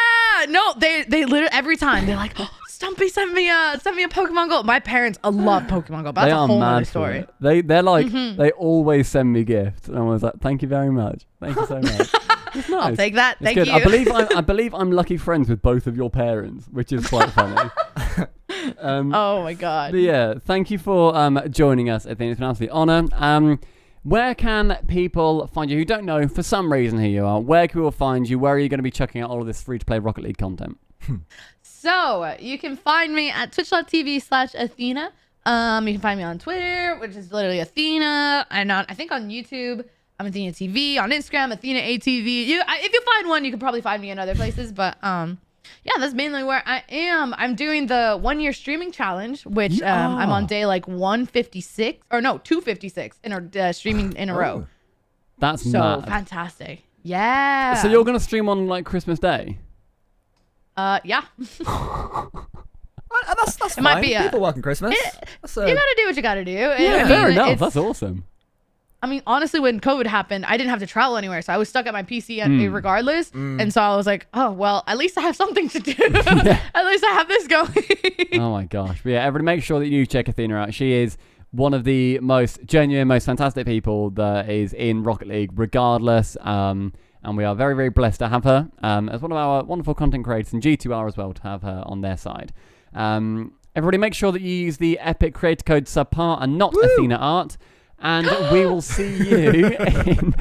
no, they literally every time they're like, oh, Stumpy sent me a Pokemon Go. My parents love Pokemon Go, but They that's a are whole other mad for story. it. They're like they always send me gifts, and I was like, thank you very much, thank you so much. It's nice. I'll take that. It's Thank good. you. I believe I'm lucky friends with both of your parents, which is quite funny. Oh my god. But yeah, thank you for joining us. I think it's an absolute honor. Where can people find you who don't know for some reason who you are? Where can people find you? Where are you going to be checking out all of this free-to-play Rocket League content? So you can find me at twitch.tv/Athena. You can find me on Twitter, which is literally Athena, and I think on YouTube, I'm Athena TV. On Instagram, Athena ATV. If you find one, you can probably find me in other places. But yeah, that's mainly where I am. I'm doing the 1 year streaming challenge, which I'm on day like 156 or no 256 in a streaming in a row. That's So mad. fantastic. Yeah. So you're going to stream on like Christmas Day? Yeah. That's fine. might be People working Christmas. That's You gotta do what you gotta do. Yeah, fair enough. That's awesome. I mean, honestly, when COVID happened, I didn't have to travel anywhere, so I was stuck at my PC regardless. And so I was like, oh well, at least I have something to do. At least I have this going. Oh my gosh. But yeah, everybody make sure that you check Athena out. She is one of the most genuine, most fantastic people that is in Rocket League, regardless. And we are very, very blessed to have her as one of our wonderful content creators, and G2R as well, to have her on their side. Everybody make sure that you use the epic creator code SUBPAR and not Athena Art. And we will see you in...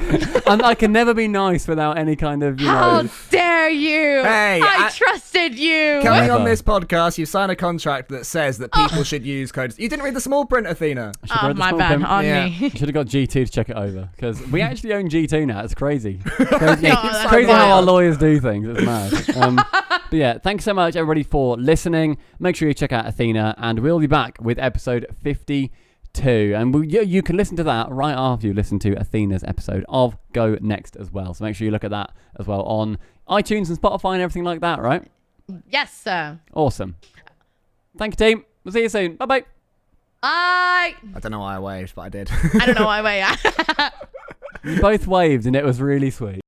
And I can never be nice without any kind of, How dare you? Hey, I trusted you. Coming on Never. this podcast, you sign a contract that says that people should use codes. You didn't read the small print, Athena. Oh, my bad. On Yeah. me. Should have got G2 to check it over, because we actually own G2 now. It's crazy. Crazy, that's crazy how our wild. lawyers do things. It's mad. But yeah, thanks so much, everybody, for listening. Make sure you check out Athena, and we'll be back with episode 52. And you can listen to that right after you listen to Athena's episode of Go Next as well. So make sure you look at that as well on iTunes and Spotify and everything like that, right? Yes, sir. Awesome. Thank you, team. We'll see you soon. Bye-bye. I don't know why I waved, but I did. don't know why. You both waved, and it was really sweet.